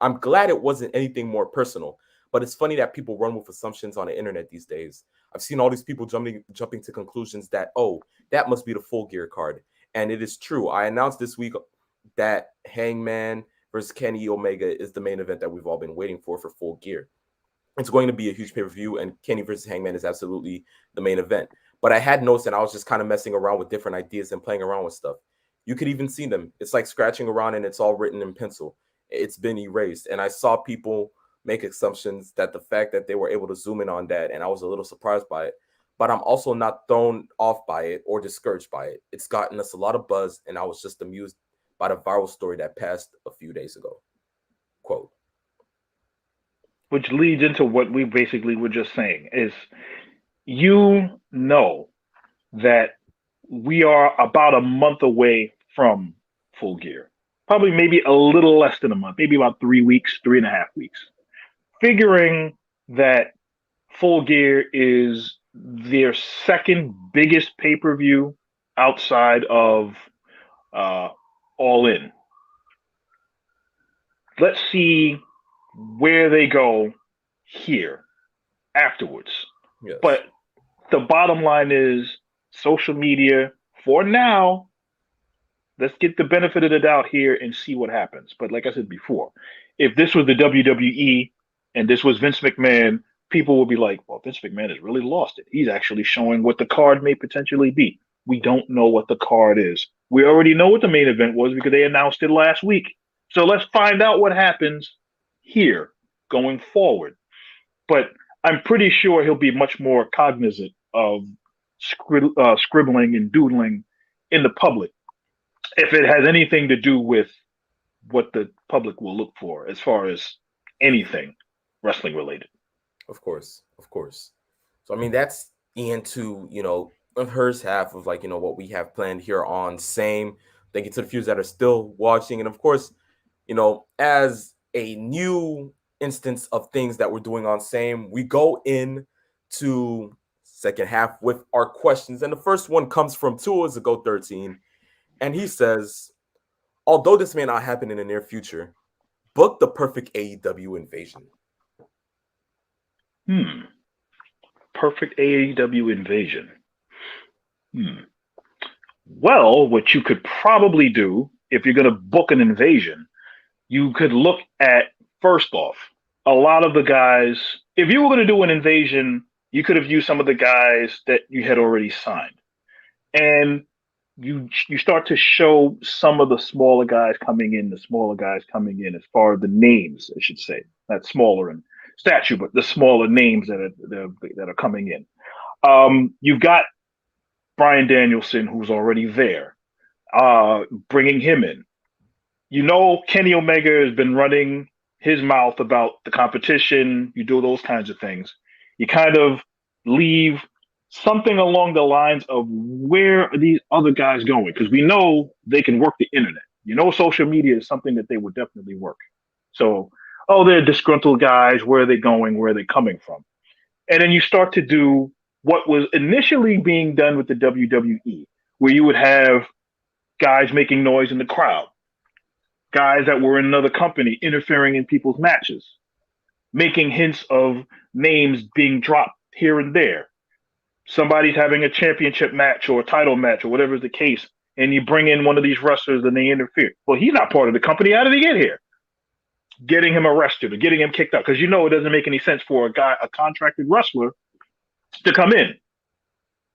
I'm glad it wasn't anything more personal, but it's funny that people run with assumptions on the internet these days. I've seen all these people jumping to conclusions that, oh, that must be the Full Gear card. And it is true. I announced this week that Hangman versus Kenny Omega is the main event that we've all been waiting for Full Gear. It's going to be a huge pay-per-view, and Kenny versus Hangman is absolutely the main event. But I had notes, and I was just kind of messing around with different ideas and playing around with stuff. You could even see them. It's like scratching around, and it's all written in pencil. It's been erased. And I saw people make assumptions that the fact that they were able to zoom in on that, and I was a little surprised by it. but I'm also not thrown off by it or discouraged by it. It's gotten us a lot of buzz, and I was just amused by the viral story that passed a few days ago. Quote. Which leads into what we basically were just saying is you know that we are about a month away from Full Gear. Probably maybe a little less than a month, maybe about 3 weeks, 3.5 weeks. Figuring that Full Gear is their second biggest pay per view outside of uh, All In. Let's see where they go here afterwards. Yes. But the bottom line is social media for now. Let's get the benefit of the doubt here and see what happens. But like I said before, if this was the WWE and this was Vince McMahon, people would be like, well, Vince McMahon has really lost it. He's actually showing what the card may potentially be. We don't know what the card is. We already know what the main event was because they announced it last week. So let's find out what happens here going forward. But I'm pretty sure he'll be much more cognizant of scribbling and doodling in the public if it has anything to do with what the public will look for as far as anything wrestling related. Of course, of course. So I mean, that's into of hers half of like what we have planned here on Same. Thank you to the few that are still watching, and of course, as a new instance of things that we're doing on Same, we go in to second half with our questions, and the first one comes from Tua Zago 13, and he says, although this may not happen in the near future, book the perfect AEW invasion. Hmm. Perfect AEW invasion. Hmm. Well, what you could probably do if you're going to book an invasion, you could look at first off a lot of the guys. If you were going to do an invasion, you could have used some of the guys that you had already signed, and you start to show some of the smaller guys coming in, as far as the names, I should say, not smaller in stature, but the smaller names that are coming in. You've got Brian Danielson, who's already there, bringing him in. Kenny Omega has been running his mouth about the competition. You do those kinds of things. You kind of leave something along the lines of where are these other guys going? Because we know they can work the internet. Social media is something that they would definitely work. So, they're disgruntled guys. Where are they going? Where are they coming from? And then you start to do what was initially being done with the WWE, where you would have guys making noise in the crowd, guys that were in another company interfering in people's matches, making hints of names being dropped here and there. Somebody's having a championship match or a title match or whatever is the case, and you bring in one of these wrestlers and they interfere. Well, he's not part of the company. How did he get here? Getting him arrested or getting him kicked out. Because it doesn't make any sense for a contracted wrestler to come in.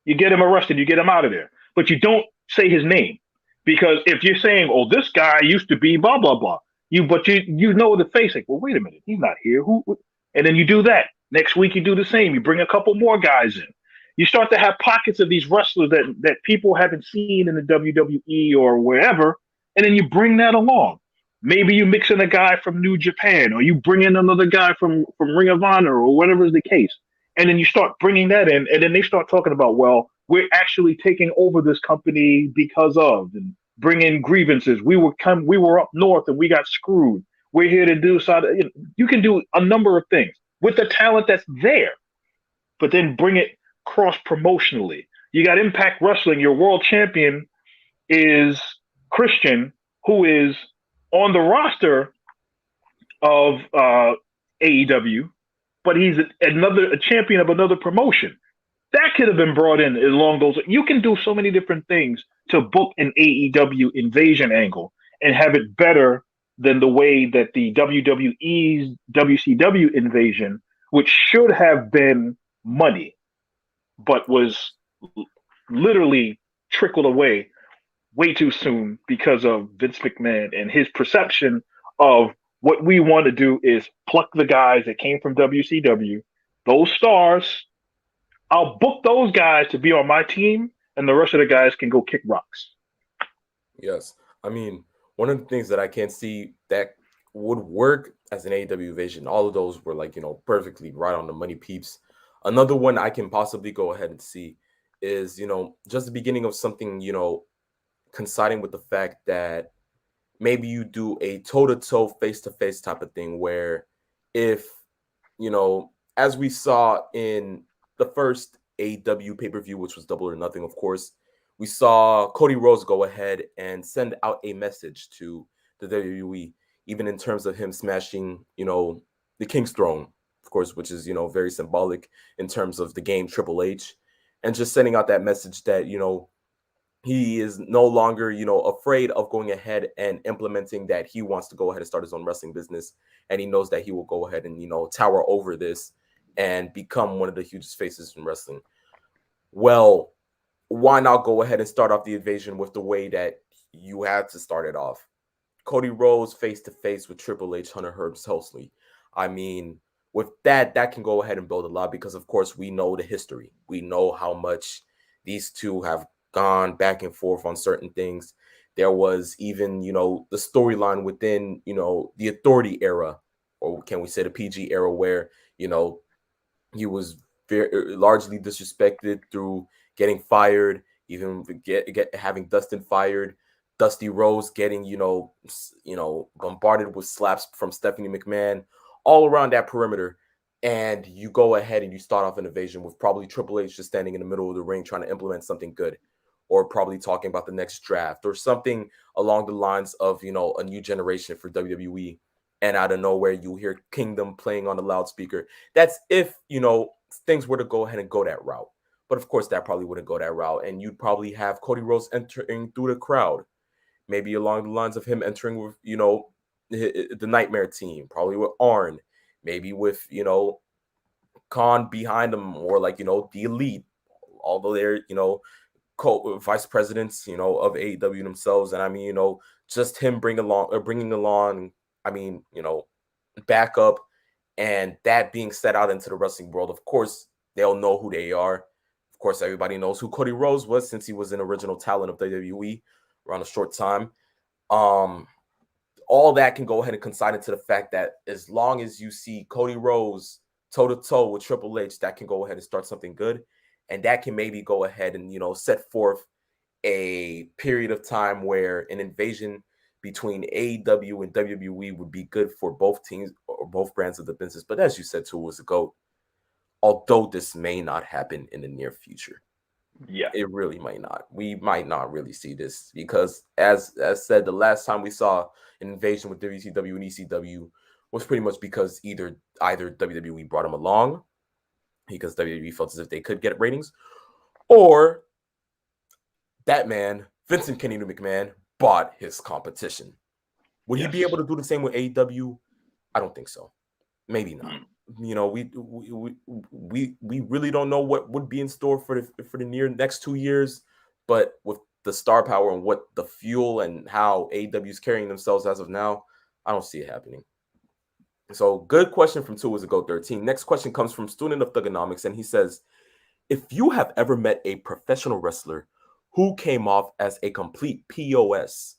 You get him arrested, you get him out of there. But you don't say his name. Because if you're saying, oh, this guy used to be blah, blah, blah, but you know the face, like, well, wait a minute, he's not here. Who? And then you do that. Next week you do the same. You bring a couple more guys in. You start to have pockets of these wrestlers that people haven't seen in the WWE or wherever, and then you bring that along. Maybe you mix in a guy from New Japan, or you bring in another guy from Ring of Honor, or whatever is the case. And then you start bringing that in, and then they start talking about, well, we're actually taking over this company because of, and bring in grievances. We were up north and we got screwed. We're here to do so. You can do a number of things with the talent that's there, but then bring it cross promotionally. You got Impact Wrestling. Your world champion is Christian, who is on the roster of AEW, but he's a champion of another promotion. That could have been brought in along those. You can do so many different things to book an AEW invasion angle and have it better than the way that the WWE's WCW invasion, which should have been money, but was literally trickled away way too soon because of Vince McMahon and his perception of what we want to do is pluck the guys that came from WCW, those stars, I'll book those guys to be on my team, and the rest of the guys can go kick rocks. Yes. I mean, one of the things that I can see that would work as an AEW vision, all of those were like, perfectly right on the money, peeps. Another one I can possibly go ahead and see is, just the beginning of something, coinciding with the fact that maybe you do a toe to toe, face to face type of thing where if, as we saw in the first AEW pay per view, which was Double or Nothing, of course, we saw Cody Rhodes go ahead and send out a message to the WWE, even in terms of him smashing, the King's Throne, of course, which is, very symbolic in terms of the game Triple H, and just sending out that message that, he is no longer, afraid of going ahead and implementing that he wants to go ahead and start his own wrestling business. And he knows that he will go ahead and, tower over this and become one of the hugest faces in wrestling. Well, why not go ahead and start off the invasion with the way that you had to start it off? Cody Rhodes face to face with Triple H, Hunter Hearst Helmsley. I mean, with that can go ahead and build a lot because, of course, we know the history. We know how much these two have gone back and forth on certain things. There was even, the storyline within, the Authority era, or can we say the PG era, where, he was very largely disrespected through getting fired, even having Dustin fired. Dusty Rose getting, bombarded with slaps from Stephanie McMahon, all around that perimeter. And you go ahead and you start off an invasion with probably Triple H just standing in the middle of the ring trying to implement something good, or probably talking about the next draft or something along the lines of, a new generation for WWE. And out of nowhere, you hear Kingdom playing on the loudspeaker. That's if, things were to go ahead and go that route. But of course, that probably wouldn't go that route. And you'd probably have Cody Rhodes entering through the crowd, maybe along the lines of him entering with, the Nightmare team, probably with Arn, maybe with, Khan behind him, or like, the Elite, although they're, vice presidents, of AEW themselves. And I mean, just him bringing along, I mean, backup, and that being set out into the wrestling world. Of course, they'll know who they are. Of course, everybody knows who Cody Rhodes was since he was an original talent of WWE around a short time. All that can go ahead and coincide into the fact that as long as you see Cody Rhodes toe to toe with Triple H, that can go ahead and start something good. And that can maybe go ahead and, set forth a period of time where an invasion between AEW and WWE would be good for both teams or both brands of the business. But as you said 2 years ago, although this may not happen in the near future, Yeah. it really might not. We might not really see this because, as said, the last time we saw an invasion with WCW and ECW was pretty much because either WWE brought them along because WWE felt as if they could get ratings, or that man, Vincent Kennedy McMahon, bought his competition. Would he be able to do the same with AEW? I don't think so. Maybe not. We really don't know what would be in store for the near next 2 years, but with the star power and what the fuel and how AEW is carrying themselves as of now, I don't see it happening. So, good question from 2 years ago, 13. Next question comes from Student of Thugonomics, and he says, if you have ever met a professional wrestler who came off as a complete POS.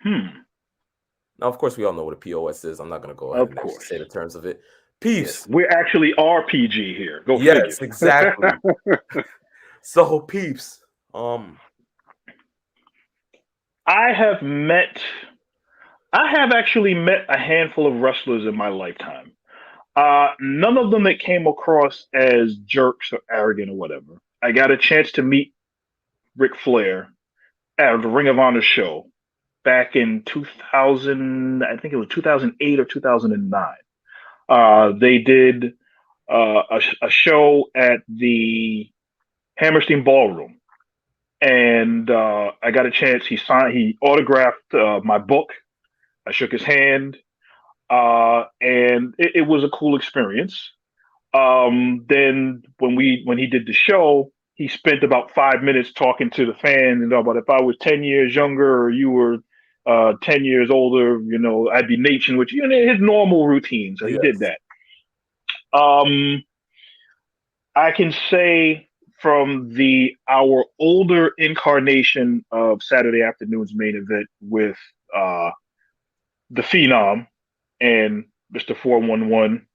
Now, of course, we all know what a POS is. I'm not going to go ahead and actually say the terms of it. Peeps. Yes, we're actually RPG here. Go yes, figure. Exactly. So, Peeps. I have actually met a handful of wrestlers in my lifetime. None of them that came across as jerks or arrogant or whatever. I got a chance to meet Ric Flair at the Ring of Honor show back in 2000. I think it was 2008 or 2009. They did a show at the Hammerstein Ballroom, and I got a chance. He autographed my book. I shook his hand, and it was a cool experience. Then when he did the show, he spent about 5 minutes talking to the fans, about if I was 10 years younger or you were 10 years older, I'd be Nation, which his normal routine. So he did that. I can say from our older incarnation of Saturday afternoon's main event with uh, the Phenom and Mr. 411,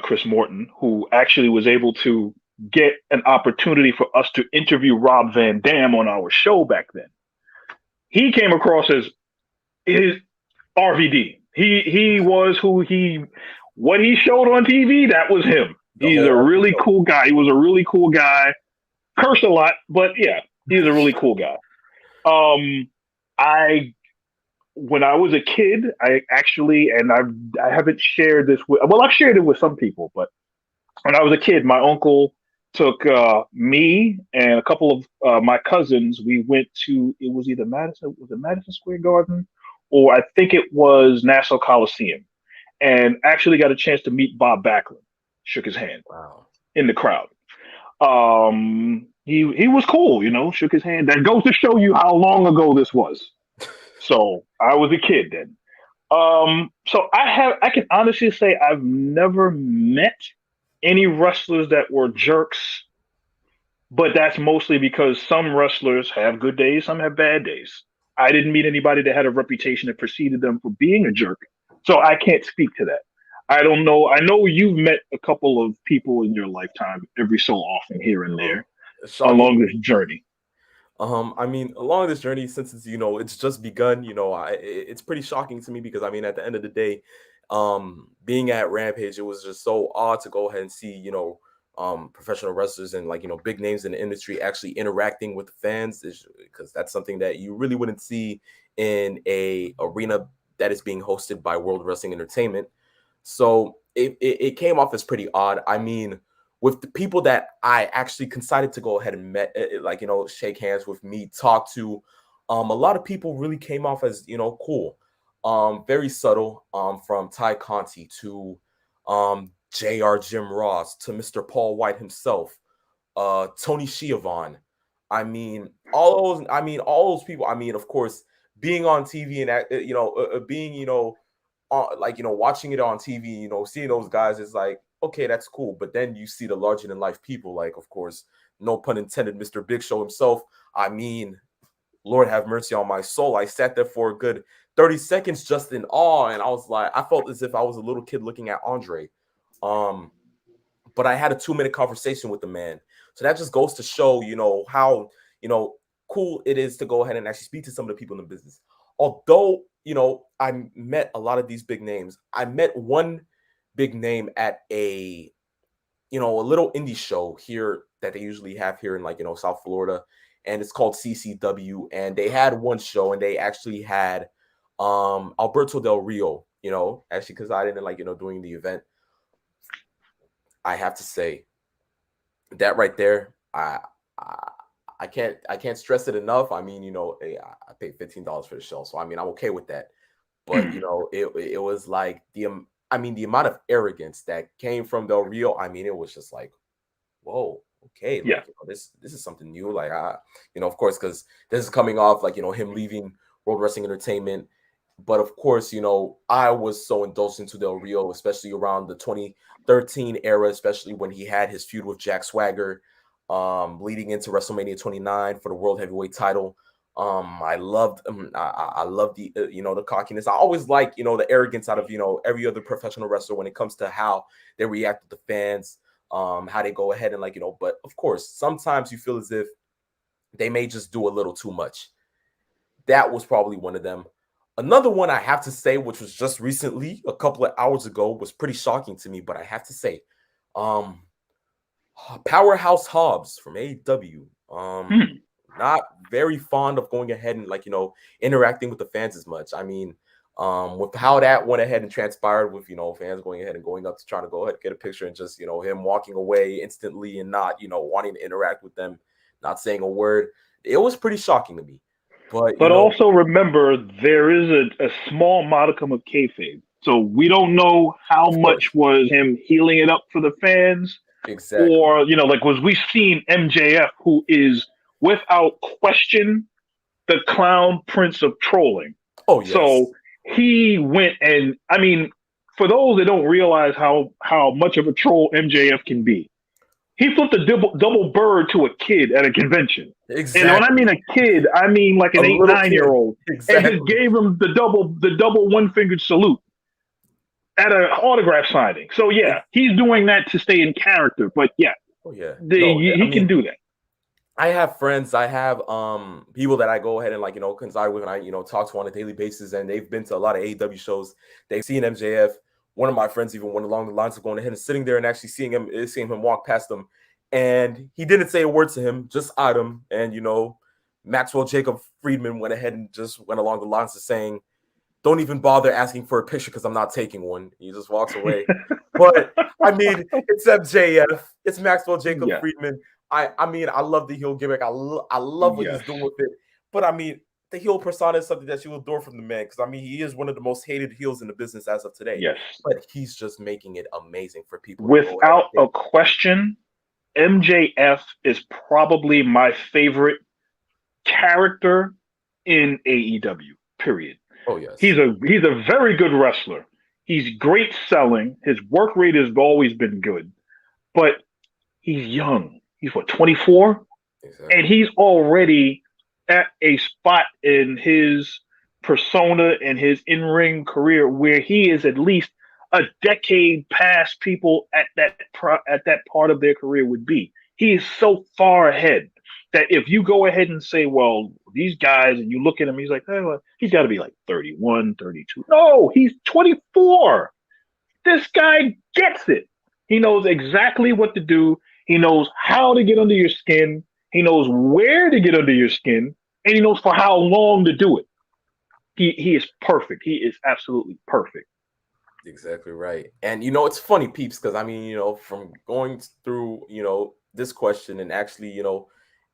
Chris Morton, who actually was able to get an opportunity for us to interview Rob Van Dam on our show back then. He came across as his RVD. He was who he what he showed on TV. That was him. The He's a whole RP really show. cool guy. He was a really cool guy. Cursed a lot, but yeah, he's a really cool guy. I when I was a kid, I actually and I haven't shared this with well, I've shared it with some people, but when I was a kid, my uncle took me and a couple of my cousins. We went to it was either Madison was it Madison Square Garden or I think it was Nassau Coliseum, and actually got a chance to meet Bob Backlund. Shook his hand Wow. in the crowd. He was cool, you know. Shook his hand. That goes to show you how long ago this was. So I was a kid then. So I can honestly say I've never met any wrestlers that were jerks, but that's mostly because some wrestlers have good days, some have bad days. I didn't meet anybody that had a reputation that preceded them for being a jerk, so I can't speak to that. I don't know. I know you've met a couple of people in your lifetime every so often here and there along this Shockingly, journey. I mean, along this journey, since it's just begun, it's pretty shocking to me because I mean, at the end of the day, being at Rampage, it was just so odd to go ahead and see, professional wrestlers and like big names in the industry actually interacting with the fans, because that's something that you really wouldn't see in a arena that is being hosted by World Wrestling Entertainment. So it came off as pretty odd. I mean, with the people that I actually decided to go ahead and met, like shake hands with me, talk to, a lot of people really came off as cool, very subtle, from Ty Conti to Jr. Jim Ross to Mr. Paul White himself, Tony Schiavone. All those people. I mean, of course, being on TV and being like watching it on TV, seeing those guys is like, okay, that's cool. But then you see the larger than life people, like, of course, no pun intended, Mr. Big Show himself. I mean, Lord have mercy on my soul. I sat there for a good 30 seconds just in awe, and I was like, I felt as if I was a little kid looking at Andre. Um, but I had a 2-minute conversation with the man. So that just goes to show, how, cool it is to go ahead and actually speak to some of the people in the business. Although, I met a lot of these big names. I met one big name at a little indie show here that they usually have here in like, South Florida. And it's called CCW. And they had one show and they actually had Alberto Del Rio, actually, because I didn't like, doing the event. I have to say that right there, I I can't stress it enough. I mean, hey, I paid $15 for the show, so I mean, I'm okay with that. But it was like I mean, the amount of arrogance that came from Del Rio. I mean, it was just like, whoa, okay, Yeah, like this is something new. Like of course, because this is coming off like him leaving World Wrestling Entertainment. But of course, I was so indulged into Del Rio, especially around the 2013 era, especially when he had his feud with Jack Swagger, leading into WrestleMania 29 for the World Heavyweight title. I loved, I loved the, the cockiness. I always like, the arrogance out of, every other professional wrestler when it comes to how they react with the fans, how they go ahead and like, but of course, sometimes you feel as if they may just do a little too much. That was probably one of them. Another one I have to say, which was just recently, a couple of hours ago, was pretty shocking to me, but I have to say, um, Powerhouse Hobbs from AEW. Hmm. Not very fond of going ahead and like interacting with the fans as much. I mean, with how that went ahead and transpired with fans going ahead and going up to trying to go ahead and get a picture and just him walking away instantly and not wanting to interact with them, not saying a word. It was pretty shocking to me. But But also remember, there is a small modicum of kayfabe. So we don't know how of much course, was him healing it up for the fans, exactly. or like was we seen MJF, who is without question the clown prince of trolling. Oh So yes, he went and I mean, for those that don't realize how much of a troll MJF can be, He flipped a double bird to a kid at a convention. And when I mean Exactly. a kid, I mean like A an eight, little 9 year kid. old, and just Exactly. gave him the double one fingered salute at an autograph signing. So yeah, he's doing that to stay in character. But yeah, Oh yeah. No, I he can mean, do that. I have friends, I have people that I go ahead and like, conside with and I, talk to on a daily basis, and they've been to a lot of AEW shows. They've seen MJF. One of my friends even went along the lines of going ahead and sitting there and actually seeing him walk past them. And he didn't say a word to him, just eyed him. And Maxwell Jacob Friedman went ahead and just went along the lines of saying, don't even bother asking for a picture because I'm not taking one. He just walks away. But I mean, it's MJF. It's Maxwell Jacob Yeah. Friedman. I mean, I love the heel gimmick. I love what Yes. he's doing with it. But I mean, the heel persona is something that you adore from the man because I mean, he is one of the most hated heels in the business as of today. Yes. But he's just making it amazing for people to go ahead Without and a question, MJF is probably my favorite character in AEW. Period. oh yes. He's a very good wrestler. He's great selling. His work rate has always been good, but he's young. He's what, 24, and Exactly. he's already at a spot in his persona and his in-ring career where he is at least a decade past people at that part of their career would be. He is so far ahead that if you go ahead and say, well, these guys, and you look at him, he's like, oh, well, he's got to be like 31, 32. No, he's 24. This guy gets it. He knows exactly what to do. He knows how to get under your skin. He knows where to get under your skin, and he knows for how long to do it. He is perfect. He is absolutely perfect. Exactly right. And it's funny, peeps, because I mean, from going through, this question and actually,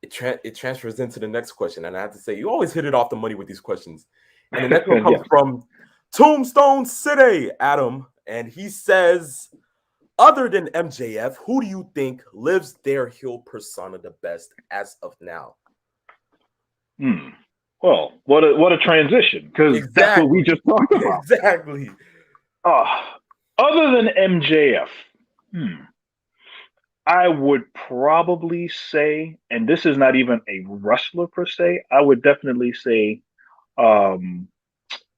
it transfers into the next question. And I have to say, you always hit it off the money with these questions. And the next one comes Yes. from Tombstone City, Adam. And he says, other than MJF, who do you think lives their heel persona the best as of now? Hmm. Well, what a transition, because that's what we Exactly. just talked about. Exactly. Uh, other than MJF, hmm, I would probably say, and this is not even a wrestler per se, I would definitely say um,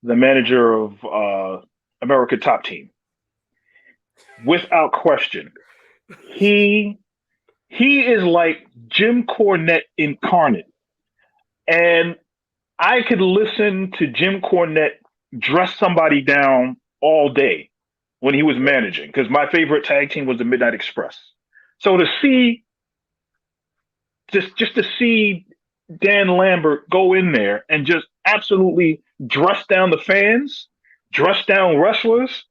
the manager of America Top Team, without question. He he is like Jim Cornette incarnate, and I could listen to Jim Cornette dress somebody down all day when he was managing, because my favorite tag team was the Midnight Express. So to see just to see Dan Lambert go in there and just absolutely dress down the fans, dress down wrestlers,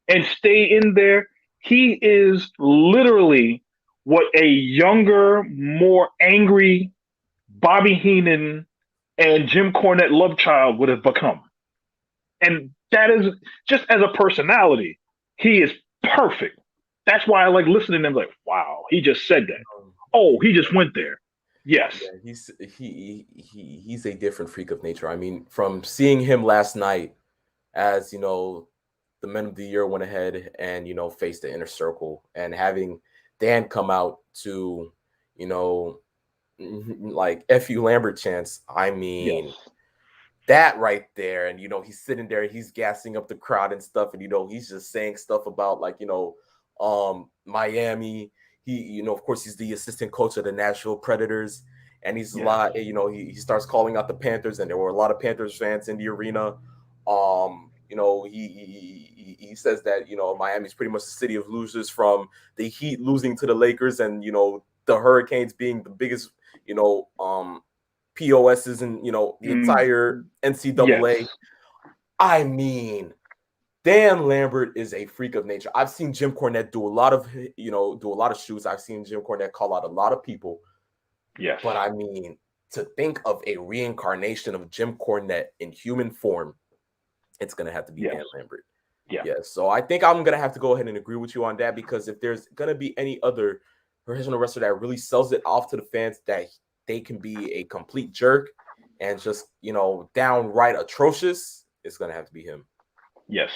and stay in there. He is literally what a younger, more angry Bobby Heenan and Jim Cornette love child would have become. And that is just as a personality, he is perfect. That's why I like listening to him. Like, wow, he just said that. Um, Oh, he just went there. Yes. Yeah, he's a different freak of nature. I mean, from seeing him last night, as the Men of the Year went ahead and faced the Inner Circle, and having Dan come out to you know like "F you Lambert" chants. I Yes. mean, that right there, and he's sitting there, he's gassing up the crowd and stuff, and he's just saying stuff about like Miami. He of course he's the assistant coach of the Nashville Predators, and he's a Yes. lot. He starts calling out the Panthers, and there were a lot of Panthers fans in the arena. He says that Miami's pretty much the city of losers, from the Heat losing to the Lakers, and the Hurricanes being the biggest POSs and the Mm, entire yes. NCAA. I mean, Dan Lambert is a freak of nature. I've seen Jim Cornette do a lot of shoots. I've seen Jim Cornette call out a lot of people. Yes. But I mean, to think of a reincarnation of Jim Cornette in human form, it's gonna have to be Yes. Dan Lambert. Yeah. Yes. So I think I'm gonna have to go ahead and agree with you on that, because if there's gonna be any other professional wrestler that really sells it off to the fans, that they can be a complete jerk and just downright atrocious, it's gonna have to be him. Yes.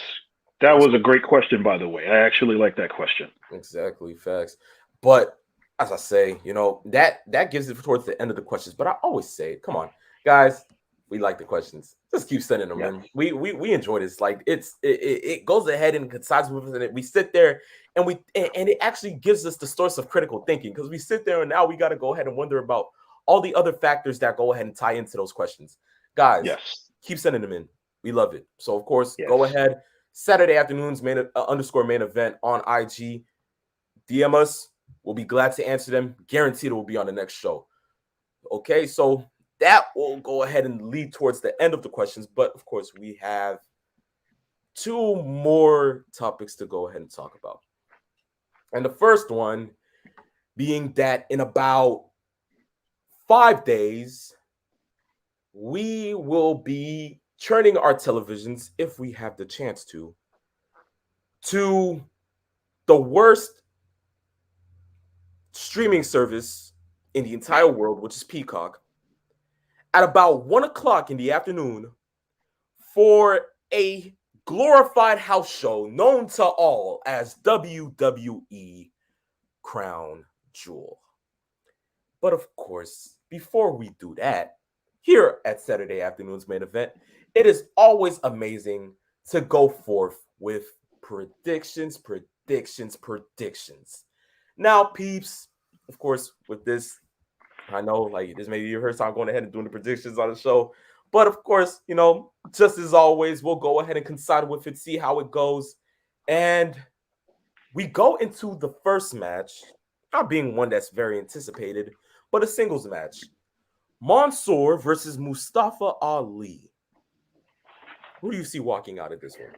That Yes, was a great question, by the way. I actually like that question. exactly, facts. But as I say, that gives it towards the end of the questions. But I always say, come on, guys, we like the questions. Just keep sending them Yes. in. We enjoy this. Like it goes ahead and coincides with us, and we sit there and it actually gives us the source of critical thinking because we sit there and now we got to go ahead and wonder about all the other factors that go ahead and tie into those questions. Guys, Yes. keep sending them in. We love it. So of course, go Yes. ahead. Saturday afternoons underscore main event on IG. DM us. We'll be glad to answer them. Guaranteed it will be on the next show. Okay, so that will go ahead and lead towards the end of the questions. But of course, we have two more topics to go ahead and talk about. And the first one being that in about 5 days, we will be turning our televisions, if we have the chance to the worst streaming service in the entire world, which is Peacock, at about 1 o'clock in the afternoon for a glorified house show known to all as WWE Crown Jewel. But of course, before we do that, here at Saturday Afternoon's Main Event, it is always amazing to go forth with predictions. Now, peeps, of course, with this, I know like this may be your first time going ahead and doing the predictions on the show. But of course, just as always, we'll go ahead and coincide with it, see how it goes. And we go into the first match, not being one that's very anticipated, but a singles match. Mansoor versus Mustafa Ali. Who do you see walking out of this one?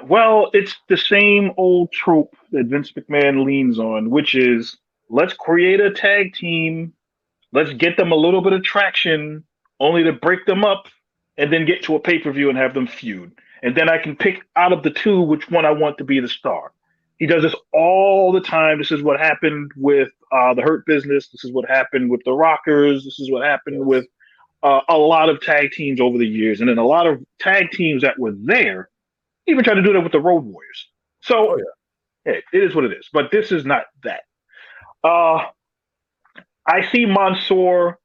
Well, it's the same old trope that Vince McMahon leans on, which is let's create a tag team, let's get them a little bit of traction, only to break them up and then get to a pay per view and have them feud. And then I can pick out of the two which one I want to be the star. He does this all the time. This is what happened with the Hurt Business. This is what happened with the Rockers. This is what happened with Yes. a lot of tag teams over the years. And then a lot of tag teams that were there even tried to do that with the Road Warriors. Oh So, yeah. hey, it is what it is. But this is not that. Uh, I see Mansoor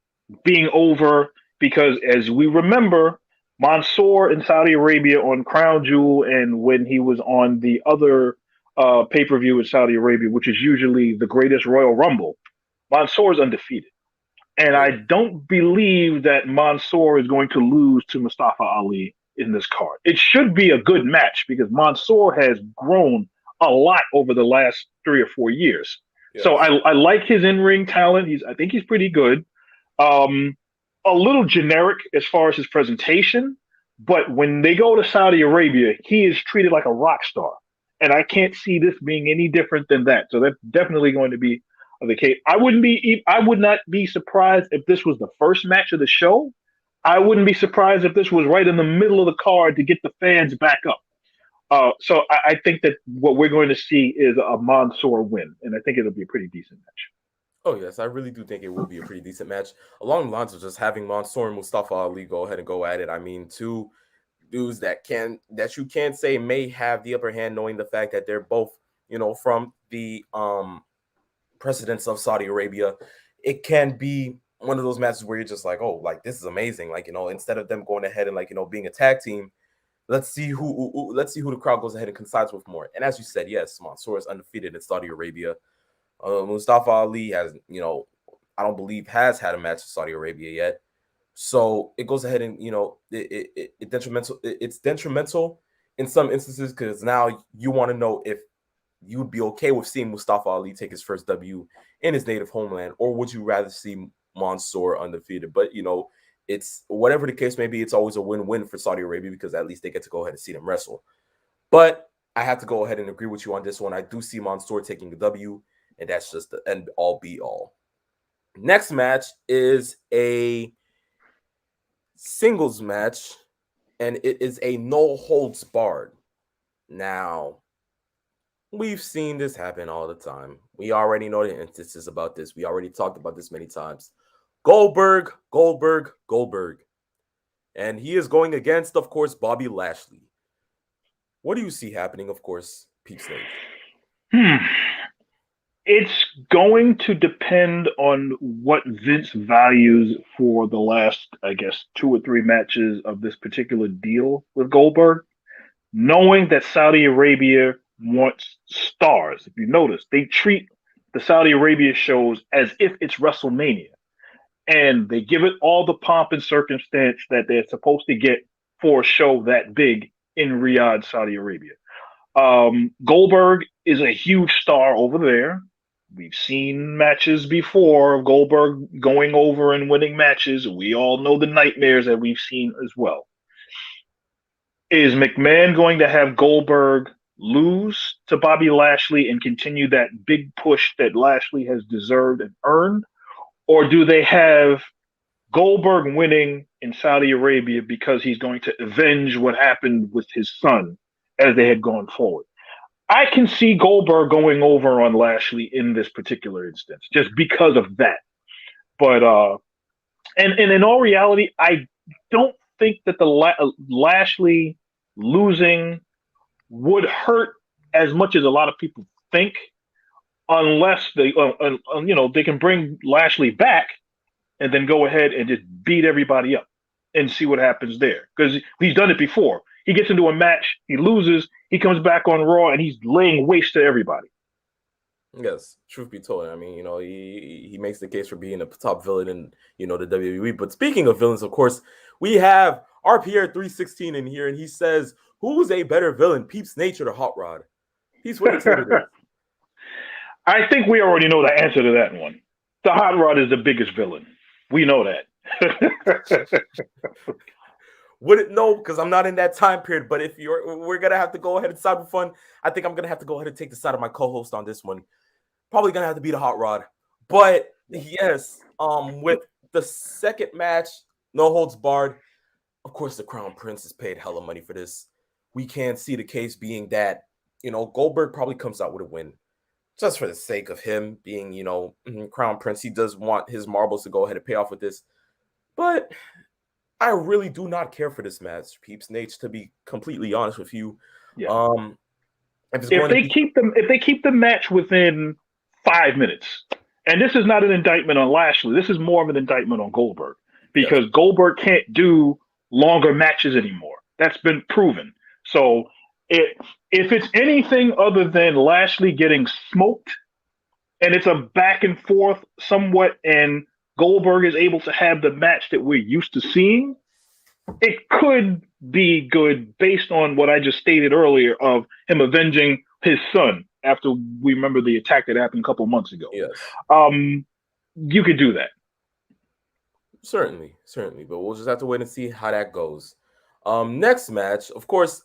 being over because, as we remember, Mansoor in Saudi Arabia on Crown Jewel, and when he was on the other pay per view in Saudi Arabia, which is usually the greatest Royal Rumble, Mansoor is undefeated. And Oh I yeah. don't believe that Mansoor is going to lose to Mustafa Ali in this card. It should be a good match because Mansoor has grown a lot over the last 3 or 4 years. So Yes. I like his in ring talent. I think he's pretty good. Um, a little generic as far as his presentation, but when they go to Saudi Arabia, he is treated like a rock star, and I can't see this being any different than that. So that's definitely going to be the case. I would not be surprised if this was the first match of the show. I wouldn't be surprised if this was right in the middle of the card to get the fans back up. So I think that what we're going to see is a Mansoor win, and I think it'll be a pretty decent match. Oh yes, I really do think it will be a pretty decent match. Along the lines of just having Mansoor and Mustafa Ali go ahead and go at it. I mean, two dudes that you can say may have the upper hand, knowing the fact that they're both, from the presidents of Saudi Arabia. It can be one of those matches where you're just like, oh, like this is amazing. Like, instead of them going ahead and like, being a tag team, let's see who the crowd goes ahead and coincides with more. And as you said, yes, Mansoor is undefeated in Saudi Arabia. Mustafa Ali has, I don't believe has had a match in Saudi Arabia yet. So it goes ahead and it's detrimental in some instances because now you want to know if you would be okay with seeing Mustafa Ali take his first W in his native homeland, or would you rather see Mansoor undefeated? But it's whatever the case may be, it's always a win-win for Saudi Arabia because at least they get to go ahead and see them wrestle. But I have to go ahead and agree with you on this one. I do see Mansoor taking a W, and that's just the end all be all. Next match is a singles match, and it is a no holds barred. Now, we've seen this happen all the time. We already know the instances about this. We already talked about this many times. Goldberg. And he is going against, of course, Bobby Lashley. What do you see happening, of course, Peep Snake? Hmm. It's going to depend on what Vince values for the last, I guess, 2 or 3 matches of this particular deal with Goldberg. Knowing that Saudi Arabia wants stars. If you notice, they treat the Saudi Arabia shows as if it's WrestleMania, and they give it all the pomp and circumstance that they're supposed to get for a show that big in Riyadh, Saudi Arabia. Goldberg is a huge star over there. We've seen matches before of Goldberg going over and winning matches. We all know the nightmares that we've seen as well. Is McMahon going to have Goldberg lose to Bobby Lashley and continue that big push that Lashley has deserved and earned? Or do they have Goldberg winning in Saudi Arabia because he's going to avenge what happened with his son as they had gone forward? I can see Goldberg going over on Lashley in this particular instance, just because of that. But and in all reality, I don't think that the Lashley losing would hurt as much as a lot of people think, unless they they can bring Lashley back and then go ahead and just beat everybody up and see what happens there, because he's done it before. He gets into a match, he loses, he comes back on Raw, and he's laying waste to everybody. Yes, truth be told, I mean, he makes the case for being a top villain in the WWE. But speaking of villains, of course, we have our Pierre 316 in here, and he says, "Who's a better villain, Peeps Nature or Hot Rod?" Peeps, what do you say to this? I think we already know the answer to that one. The Hot Rod is the biggest villain. We know that. Would it no? Because I'm not in that time period. But we're gonna have to go ahead and side with fun. I think I'm gonna have to go ahead and take the side of my co-host on this one. Probably gonna have to be the Hot Rod. But yes, with the second match, no holds barred. Of course, the Crown Prince is paid hella money for this. We can't see the case being that Goldberg probably comes out with a win, just for the sake of him being Crown Prince. He does want his marbles to go ahead and pay off with this, but I really do not care for this match, Peeps Nate, to be completely honest with you. Yeah. If they keep the match within 5 minutes, and this is not an indictment on Lashley, this is more of an indictment on Goldberg, because yes, Goldberg can't do longer matches anymore. That's been proven. So if it's anything other than Lashley getting smoked, and it's a back and forth somewhat, and Goldberg is able to have the match that we're used to seeing, it could be good based on what I just stated earlier of him avenging his son after we remember the attack that happened a couple months ago. Yes. You could do that. Certainly, but we'll just have to wait and see how that goes. Next match, of course,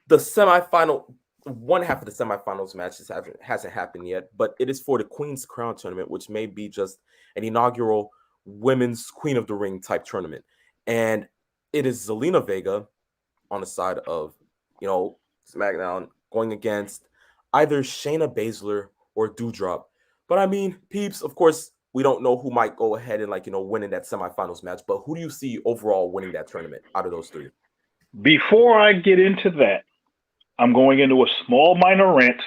the semifinal, one half of the semifinals matches hasn't happened yet, but it is for the Queen's Crown tournament, which may be just an inaugural women's Queen of the Ring type tournament. And it is Zelina Vega on the side of, SmackDown going against either Shayna Baszler or Doudrop. But I mean, Peeps, of course, we don't know who might go ahead and winning that semifinals match, but who do you see overall winning that tournament out of those three? Before I get into that, I'm going into a small minor rant.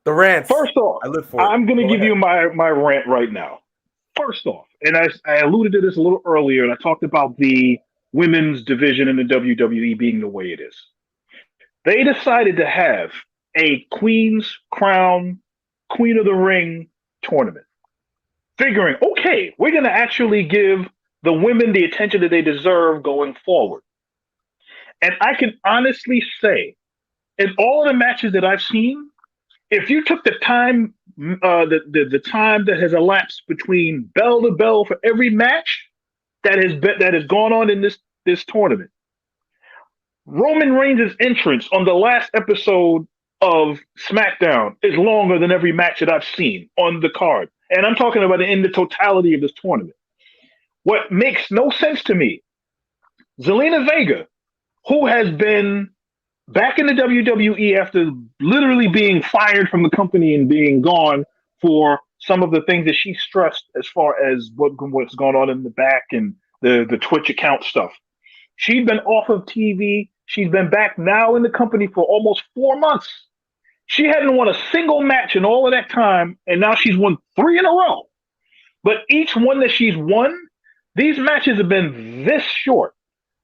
The rant. First off, I'm going to give you my rant right now. First off, and I alluded to this a little earlier, and I talked about the women's division in the WWE being the way it is. They decided to have a Queen's Crown, Queen of the Ring tournament, figuring, okay, we're going to actually give the women the attention that they deserve going forward. And I can honestly say, in all of the matches that I've seen, if you took the time, the time that has elapsed between bell to bell for every match that has gone on in this tournament, Roman Reigns' entrance on the last episode of SmackDown is longer than every match that I've seen on the card, and I'm talking about in the totality of this tournament. What makes no sense to me, Zelina Vega, who has been back in the WWE after literally being fired from the company and being gone for some of the things that she stressed as far as what's going on in the back and the Twitch account stuff. She's been off of TV. She's been back now in the company for almost 4 months. She hadn't won a single match in all of that time, and now she's won 3 in a row. But each one that she's won, these matches have been this short.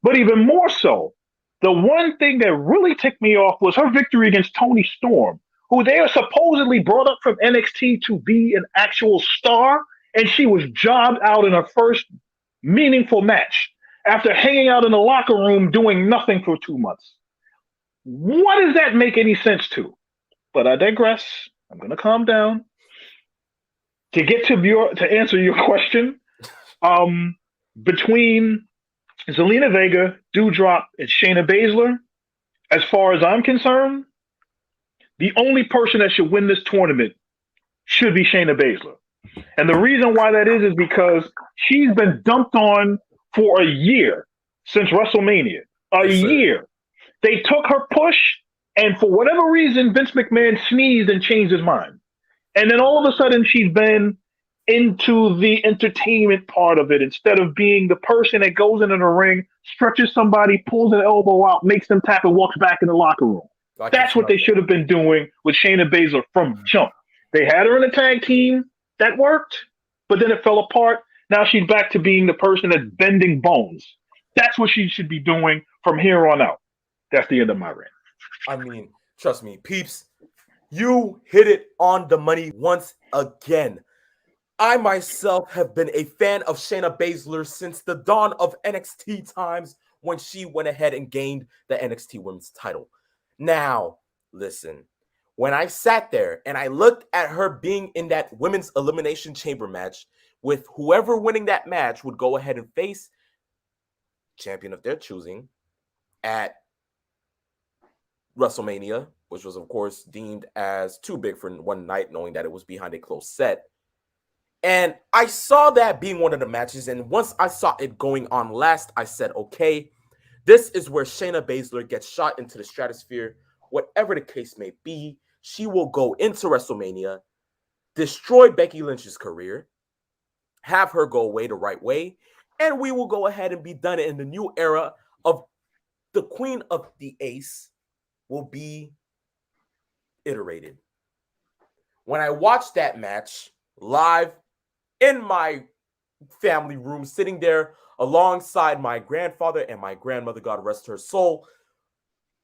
But even more so, the one thing that really ticked me off was her victory against Tony Storm, who they are supposedly brought up from NXT to be an actual star, and she was jobbed out in her first meaningful match after hanging out in the locker room doing nothing for 2 months. What does that make any sense to? But I digress. I'm going to calm down. To get to answer your question, between Zelina Vega, Doudrop, and Shayna Baszler, as far as I'm concerned, the only person that should win this tournament should be Shayna Baszler. And the reason why that is because she's been dumped on for a year since WrestleMania. A year. They took her push, and for whatever reason, Vince McMahon sneezed and changed his mind. And then all of a sudden, she's been into the entertainment part of it instead of being the person that goes into the ring, stretches somebody, pulls an elbow out, makes them tap, and walks back in the locker room. That's what they should have been doing with Shayna Baszler from jump. They had her in a tag team. That worked, but then it fell apart. Now she's back to being the person that's bending bones. That's what she should be doing from here on out. That's the end of my rant. I mean, trust me, peeps, you hit it on the money once again. I myself have been a fan of Shayna Baszler since the dawn of NXT times when she went ahead and gained the NXT Women's title. Now, listen, when I sat there and I looked at her being in that Women's Elimination Chamber match with whoever winning that match would go ahead and face champion of their choosing at WrestleMania, which was, of course, deemed as too big for one night, knowing that it was behind a closed set. And I saw that being one of the matches, and once I saw it going on last, I said, okay, this is where Shayna Baszler gets shot into the stratosphere. Whatever the case may be, she will go into WrestleMania, destroy Becky Lynch's career, have her go away the right way, and we will go ahead and be done in the new era of the Queen of the Ace will be iterated. When I watched that match live in my family room, sitting there alongside my grandfather and my grandmother, God rest her soul,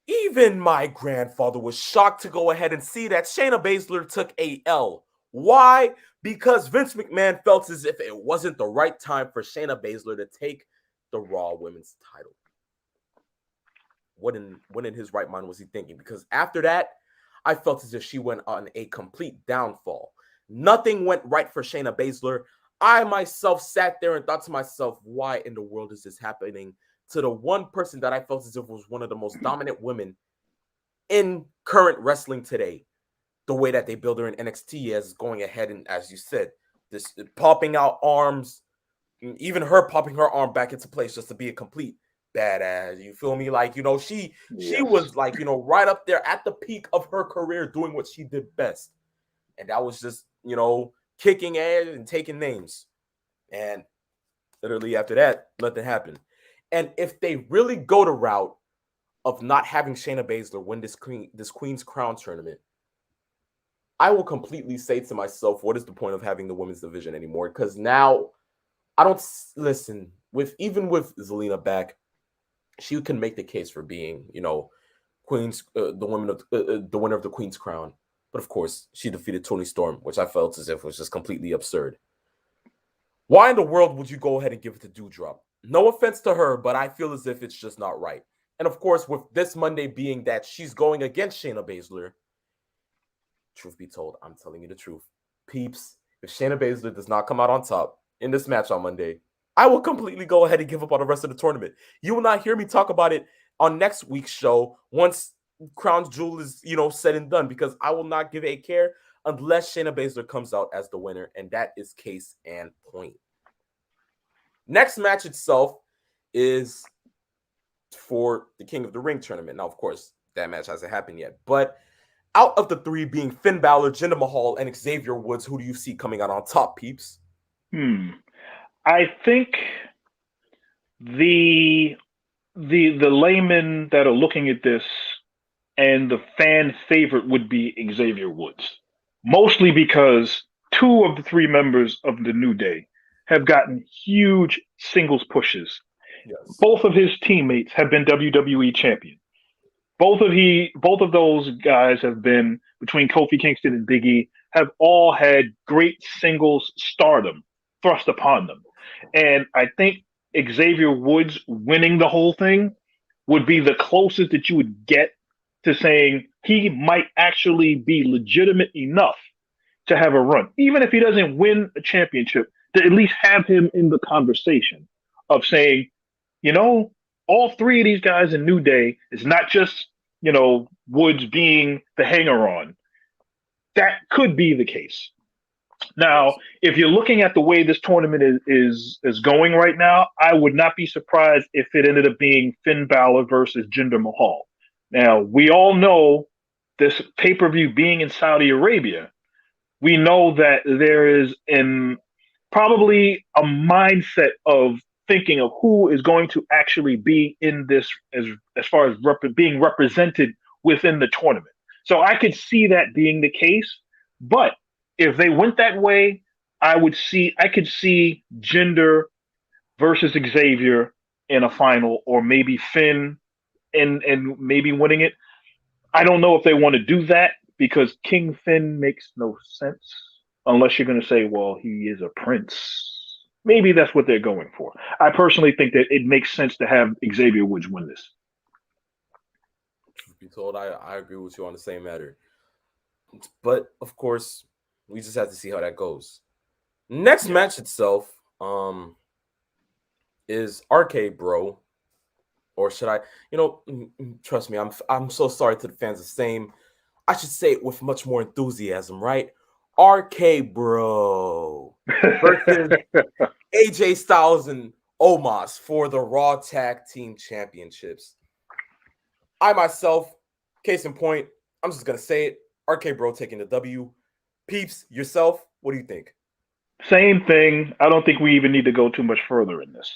even my grandfather was shocked to go ahead and see that Shayna Baszler took a L. Why? Because Vince McMahon felt as if it wasn't the right time for Shayna Baszler to take the Raw Women's title. What in his right mind was he thinking? Because after that, I felt as if she went on a complete downfall. Nothing went right for Shayna Baszler. I myself sat there and thought to myself, why in the world is this happening to the one person that I felt as if was one of the most dominant women in current wrestling today? The way that they build her in NXT as going ahead and, as you said, this popping out arms, even her popping her arm back into place just to be a complete badass. You feel me? Like, she was like, right up there at the peak of her career doing what she did best. And that was just, kicking ass and taking names. And literally after that, nothing happened. And if they really go the route of not having Shayna Baszler win this Queen's Crown tournament, I will completely say to myself, what is the point of having the women's division anymore? Because now I don't listen with Zelina back, she can make the case for being, Queen's the winner of the Queen's Crown. But of course, she defeated Toni Storm, which I felt as if was just completely absurd. Why in the world would you go ahead and give it to Doudrop? No offense to her, but I feel as if it's just not right. And of course, with this Monday being that she's going against Shayna Baszler, truth be told, I'm telling you the truth. Peeps, if Shayna Baszler does not come out on top in this match on Monday, I will completely go ahead and give up on the rest of the tournament. You will not hear me talk about it on next week's show once Crown Jewel is, said and done, because I will not give a care unless Shayna Baszler comes out as the winner, and that is case and point. Next match itself is for the King of the Ring tournament. Now, of course, that match hasn't happened yet, but out of the three being Finn Balor, Jinder Mahal, and Xavier Woods, who do you see coming out on top, peeps? I think the laymen that are looking at this and the fan favorite would be Xavier Woods, mostly because two of the three members of the New Day have gotten huge singles pushes. Yes. Both of his teammates have been WWE champions. Both of those guys have been between Kofi Kingston and Big E have all had great singles stardom thrust upon them. And I think Xavier Woods winning the whole thing would be the closest that you would get to saying he might actually be legitimate enough to have a run. Even if he doesn't win a championship, to at least have him in the conversation of saying, you know, all three of these guys in New Day is not just, Woods being the hanger on. That could be the case. Now, Yes. if you're looking at the way this tournament is going right now, I would not be surprised if it ended up being Finn Balor versus Jinder Mahal. Now, we all know this pay-per-view being in Saudi Arabia, we know that there is an probably a mindset of thinking of who is going to actually be in this as far as being represented within the tournament. So I could see that being the case, but if they went that way, I could see Jinder versus Xavier in a final, or maybe Finn and maybe winning it. I don't know if they want to do that because King Finn makes no sense unless you're going to say, well, he is a prince. Maybe that's what they're going for. I personally think that it makes sense to have Xavier Woods win this. Truth be told, I agree with you on the same matter. But of course, we just have to see how that goes. Next Yeah. match itself, is Arcade Bro, or should I? Trust me, I'm so sorry to the fans of S.A.M.E. I should say it with much more enthusiasm, right? Arcade Bro versus AJ Styles and Omos for the Raw Tag Team Championships. I myself, case in point, I'm just gonna say it. Arcade Bro taking the W. Peeps, yourself, what do you think? Same thing. I don't think we even need to go too much further in this.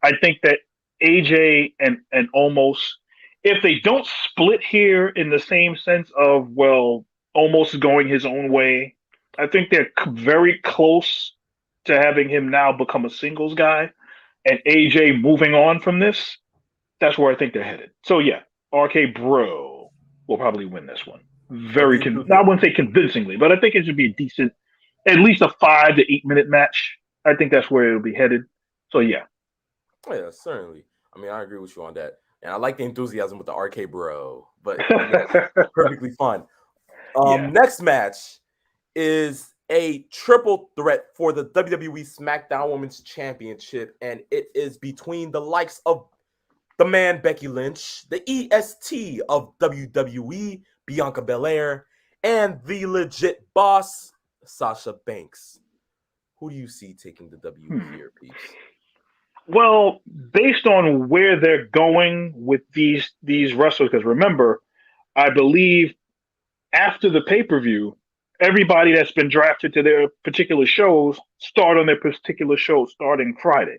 I think that AJ and almost, if they don't split here in the same sense of, well, almost going his own way, I think they're very close to having him now become a singles guy and AJ moving on from this. That's where I think they're headed. So yeah, RK Bro will probably win this one. But the I enthusiasm. wouldn't say convincingly, but I think it should be a decent, at least a 5 to 8 minute match. I think that's where it'll be headed. So yeah, Oh, yeah, certainly. I mean, I agree with you on that. And I like the enthusiasm with the RK Bro. But yes, perfectly fine. yeah. Next match is a triple threat for the WWE SmackDown Women's Championship, and it is between the likes of the man Becky Lynch, the EST of WWE, Bianca Belair, and the legit boss, Sasha Banks. Who do you see taking the W Hmm. here, peeps? Well, based on where they're going with these wrestlers, because remember, I believe after the pay per view, everybody that's been drafted to their particular shows start on their particular show starting Friday.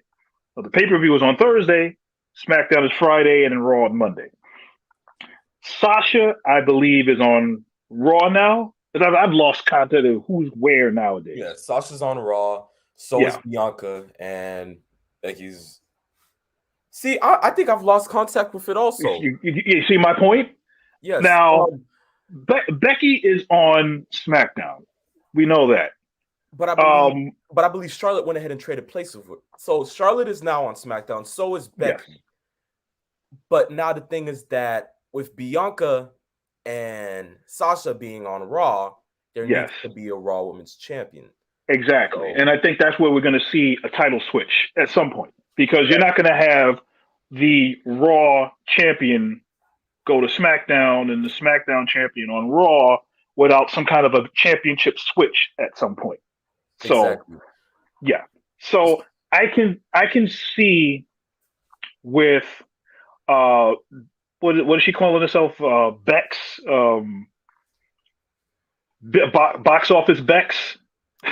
So the pay per view was on Thursday, SmackDown is Friday, and then Raw on Monday. Sasha, I believe, is on Raw now. I've lost contact of who's where Yeah, nowadays. Sasha's on Raw. So is Yeah, Bianca, and Becky's. See, I think I've lost contact with it also. you see my point. Yes. Now Becky is on SmackDown. We know that. But I believe, Um, Charlotte went ahead and traded places with. So Charlotte is now on SmackDown. So is yes, Becky. But now the thing is that with Bianca and Sasha being on Raw, there yes, needs to be a Raw Women's Champion. exactly. So And I think that's where we're going to see a title switch at some point because you're yeah, not going to have the Raw champion go to SmackDown and the SmackDown champion on Raw without some kind of a championship switch at some point. So exactly. yeah, so I can see with uh what is she calling herself? Bex, box office Bex,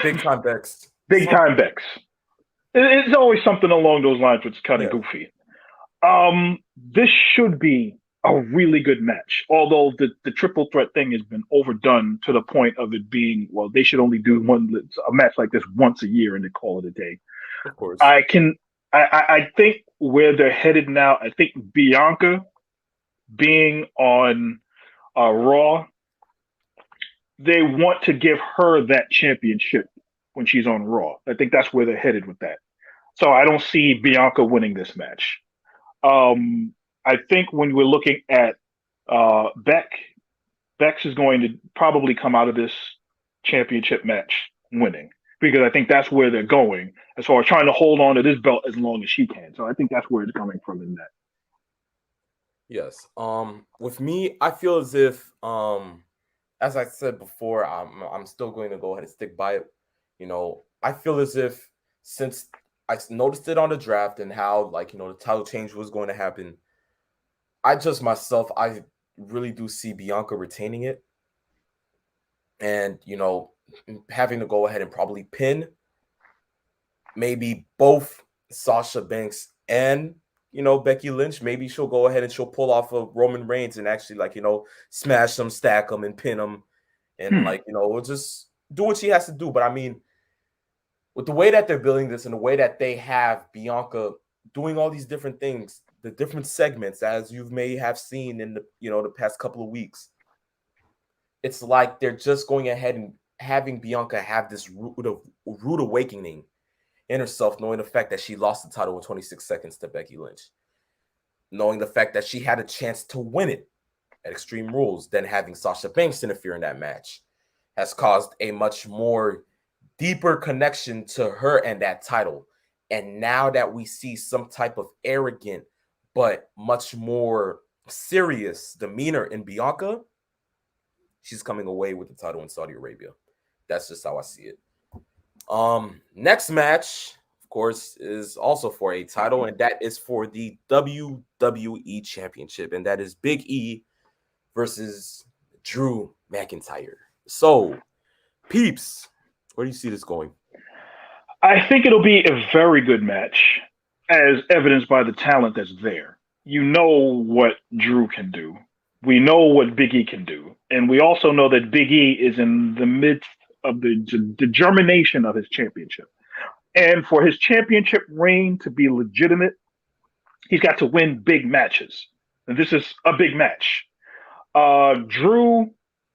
Big time Bex. big time Bex. It's always something along those lines, which is kind of Yeah. goofy. This should be a really good match. Although the triple threat thing has been overdone to the point of it being, well, they should only do a match like this once a year and they call it a day. Of course. I can I think where they're headed now, I think Bianca being on Raw, they want to give her that championship when she's on Raw. I think that's where they're headed with that. So I don't see Bianca winning this match. I think when we're looking at Beck, Bex is going to probably come out of this championship match winning because I think that's where they're going as far as trying to hold on to this belt as long as she can. So I think that's where it's coming from in that. Yes. With me, I feel as if as I said before, I'm still going to go ahead and stick by it. I feel as if since noticed it on the draft and how the title change was going to happen, I really do see Bianca retaining it and having to go ahead and probably pin maybe both Sasha Banks and Becky Lynch. Maybe she'll go ahead and she'll pull off a Roman Reigns and actually smash them, stack them, and pin them, and Hmm. we'll just do what she has to do. But I mean, with the way that they're building this and the way that they have Bianca doing all these different things, the different segments, as you may have seen in the past couple of weeks, it's like they're just going ahead and having Bianca have this rude awakening in herself, knowing the fact that she lost the title in 26 seconds to Becky Lynch, knowing the fact that she had a chance to win it at Extreme Rules, then having Sasha Banks interfere in that match has caused a much more deeper connection to her and that title. And now that we see some type of arrogant but much more serious demeanor in Bianca, she's coming away with the title in Saudi Arabia. That's just how I see it. Next match, of course, is also for a title, and that is for the WWE Championship, and that is Big E versus Drew McIntyre. So, peeps, where do you see this going? I think it'll be a very good match, as evidenced by the talent that's there. You know what Drew can do. We know what Big E can do, and we also know that Big E is in the midst of the germination of his championship. And for his championship reign to be legitimate, he's got to win big matches. And this is a big match. Drew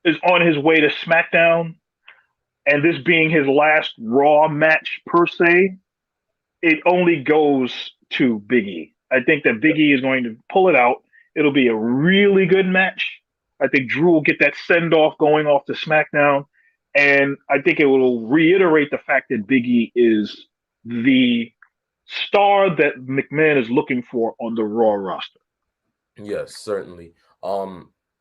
is on his way to SmackDown, and this being his last Raw match per se, it only goes to Big E. I think that Big E is going to pull it out. It'll be a really good match. I think Drew will get that send off going off to SmackDown. And I think it will reiterate the fact that Big E is the star that McMahon is looking for on the Raw roster. Yes, certainly.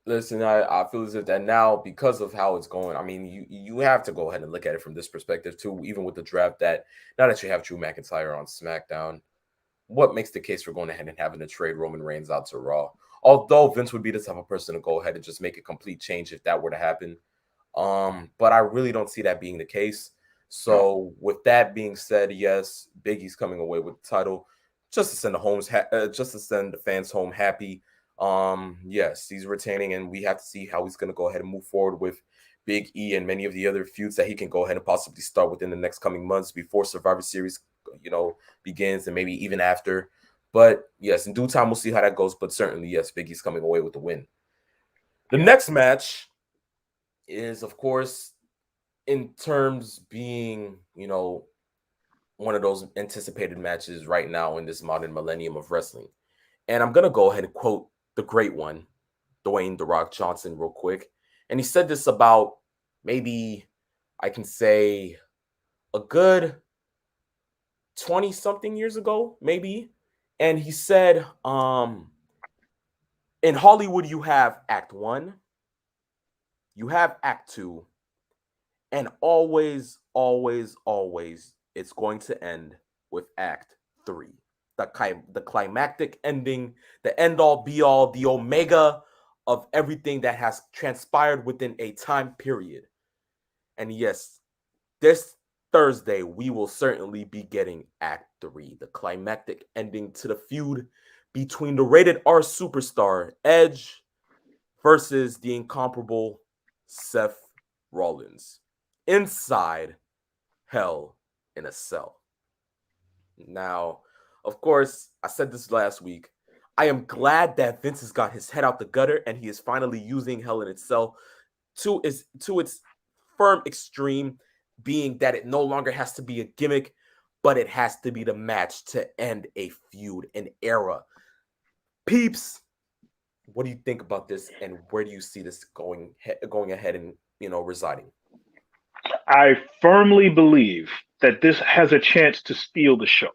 Listen, I feel as if that now, because of how it's going, I mean, you have to go ahead and look at it from this perspective too, even with the draft, that now that you have Drew McIntyre on SmackDown, what makes the case for going ahead and having to trade Roman Reigns out to Raw? Although Vince would be the type of person to go ahead and just make a complete change if that were to happen. But I really don't see that being the case. No. So with that being said, yes, Big E's coming away with the title, just to send just to send the fans home happy. Yes, he's retaining, and we have to see how he's going to go ahead and move forward with Big E and many of the other feuds that he can go ahead and possibly start within the next coming months before Survivor Series, begins, and maybe even after. But yes, in due time we'll see how that goes. But certainly, yes, Big E's coming away with the win. The Yeah. next match is, of course, in terms being, one of those anticipated matches right now in this modern millennium of wrestling. And I'm going to go ahead and quote the great one, Dwayne The Rock Johnson, real quick. And he said this about maybe, I can say, a good 20 something years ago, maybe. And he said, in Hollywood, you have act one, you have act two, and always, always, always, it's going to end with Act 3. The climactic ending, the end all be all, the omega of everything that has transpired within a time period. And yes, this Thursday, we will certainly be getting Act 3, the climactic ending to the feud between the rated R superstar Edge versus the incomparable Seth Rollins inside Hell in a Cell. Now, of course, I said this last week. I am glad that Vince has got his head out the gutter and he is finally using Hell in Itself to its firm extreme, being that it no longer has to be a gimmick, but it has to be the match to end a feud, an era. Peeps, what do you think about this, and where do you see this going ahead and residing? I firmly believe that this has a chance to steal the show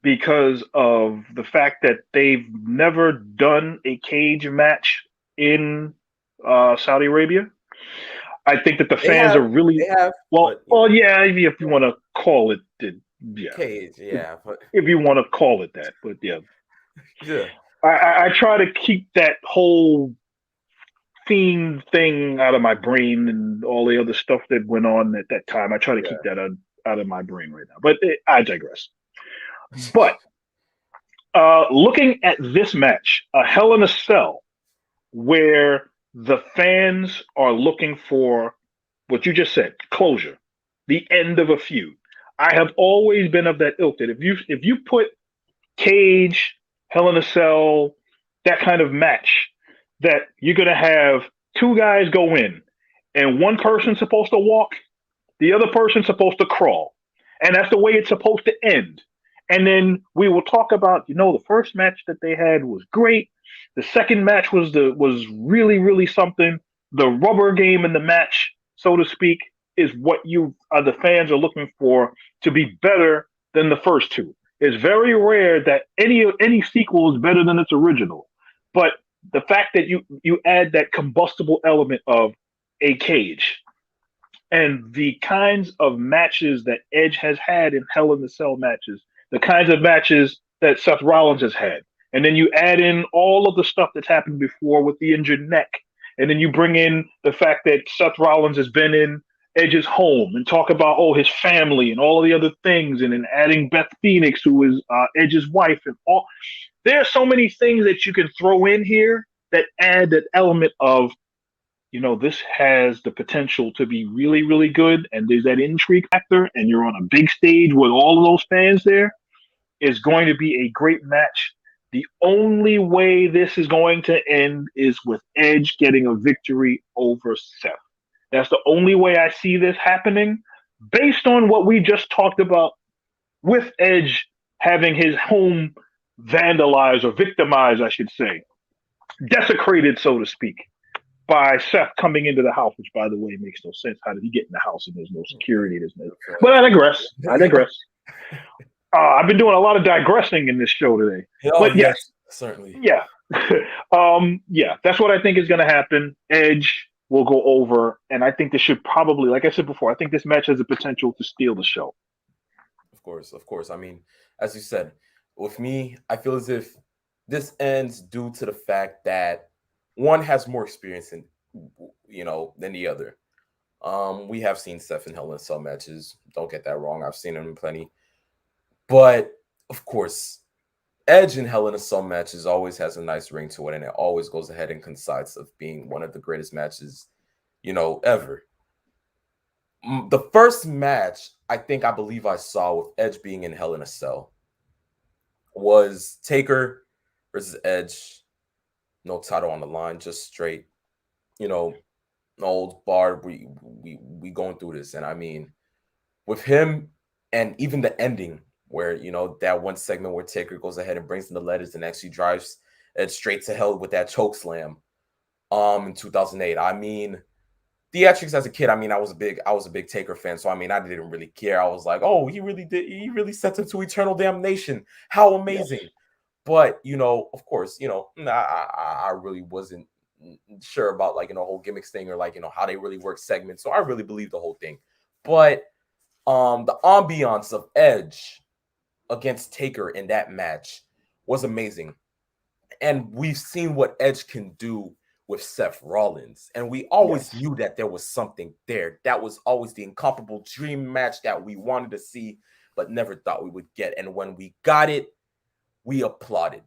because of the fact that they've never done a cage match in Saudi Arabia. I think that the They fans are have, really they have, well. but Well, yeah, if you want to call it, yeah, cage, if, yeah, but if you want to call it that, but yeah, yeah, I try to keep that whole theme thing out of my brain and all the other stuff that went on at that time. I try to keep yeah, that out of my brain right now. But I digress. But looking at this match, a Hell in a Cell, where the fans are looking for what you just said, closure, the end of a feud. I have always been of that ilk that if you put cage, Hell in a Cell, that kind of match, that you're gonna have two guys go in, and one person's supposed to walk, the other person's supposed to crawl, and that's the way it's supposed to end. And then we will talk about, the first match that they had was great. The second match was really really something. The rubber game in the match, so to speak, is what you the fans are looking for to be better than the first two. It's very rare that any sequel is better than its original, but the fact that you add that combustible element of a cage and the kinds of matches that Edge has had in Hell in the Cell matches, the kinds of matches that Seth Rollins has had, and then you add in all of the stuff that's happened before with the injured neck, and then you bring in the fact that Seth Rollins has been in Edge's home and talk about his family and all of the other things, and then adding Beth Phoenix, who is Edge's wife, and all. There are so many things that you can throw in here that add that element of this has the potential to be really, really good, and there's that intrigue factor, and you're on a big stage with all of those fans there, is going to be a great match. The only way this is going to end is with Edge getting a victory over Seth. That's the only way I see this happening, based on what we just talked about with Edge having his home vandalized or victimized, I should say, desecrated, so to speak, by Seth coming into the house, which, by the way, makes no sense. How did he get in the house and there's no security? There's no. But I digress. I digress. I've been doing a lot of digressing in this show today. oh But yes, yes, certainly, yeah, yeah. That's what I think is going to happen. Edge will go over, and I think this should probably, like I said before, I think this match has the potential to steal the show. of course, of course. I mean, as you said, with me, I feel as if this ends due to the fact that one has more experience than the other. We have seen Seth in Hell in Cell matches. Don't get that wrong. I've seen him in plenty. But of course, Edge in Hell in a Cell matches always has a nice ring to it, and it always goes ahead and coincides of being one of the greatest matches, ever. The first match I believe I saw with Edge being in Hell in a Cell was Taker versus Edge. No title on the line, just straight, you know, old bar. We going through this, and I mean, with him and even the ending where that one segment where Taker goes ahead and brings in the letters and actually drives it straight to hell with that choke slam in 2008. I mean, theatrics as a kid, I mean, I was a big Taker fan, so I mean, I didn't really care. I was like, oh, he really sent him to eternal damnation. How Yes. amazing. But of course, I really wasn't sure about like whole gimmicks thing, or like how they really work segments. So I really believe the whole thing. But the ambiance of Edge against Taker in that match was amazing. And we've seen what Edge can do with Seth Rollins. And we always Yes. knew that there was something there. That was always the incomparable dream match that we wanted to see, but never thought we would get. And when we got it, we applauded.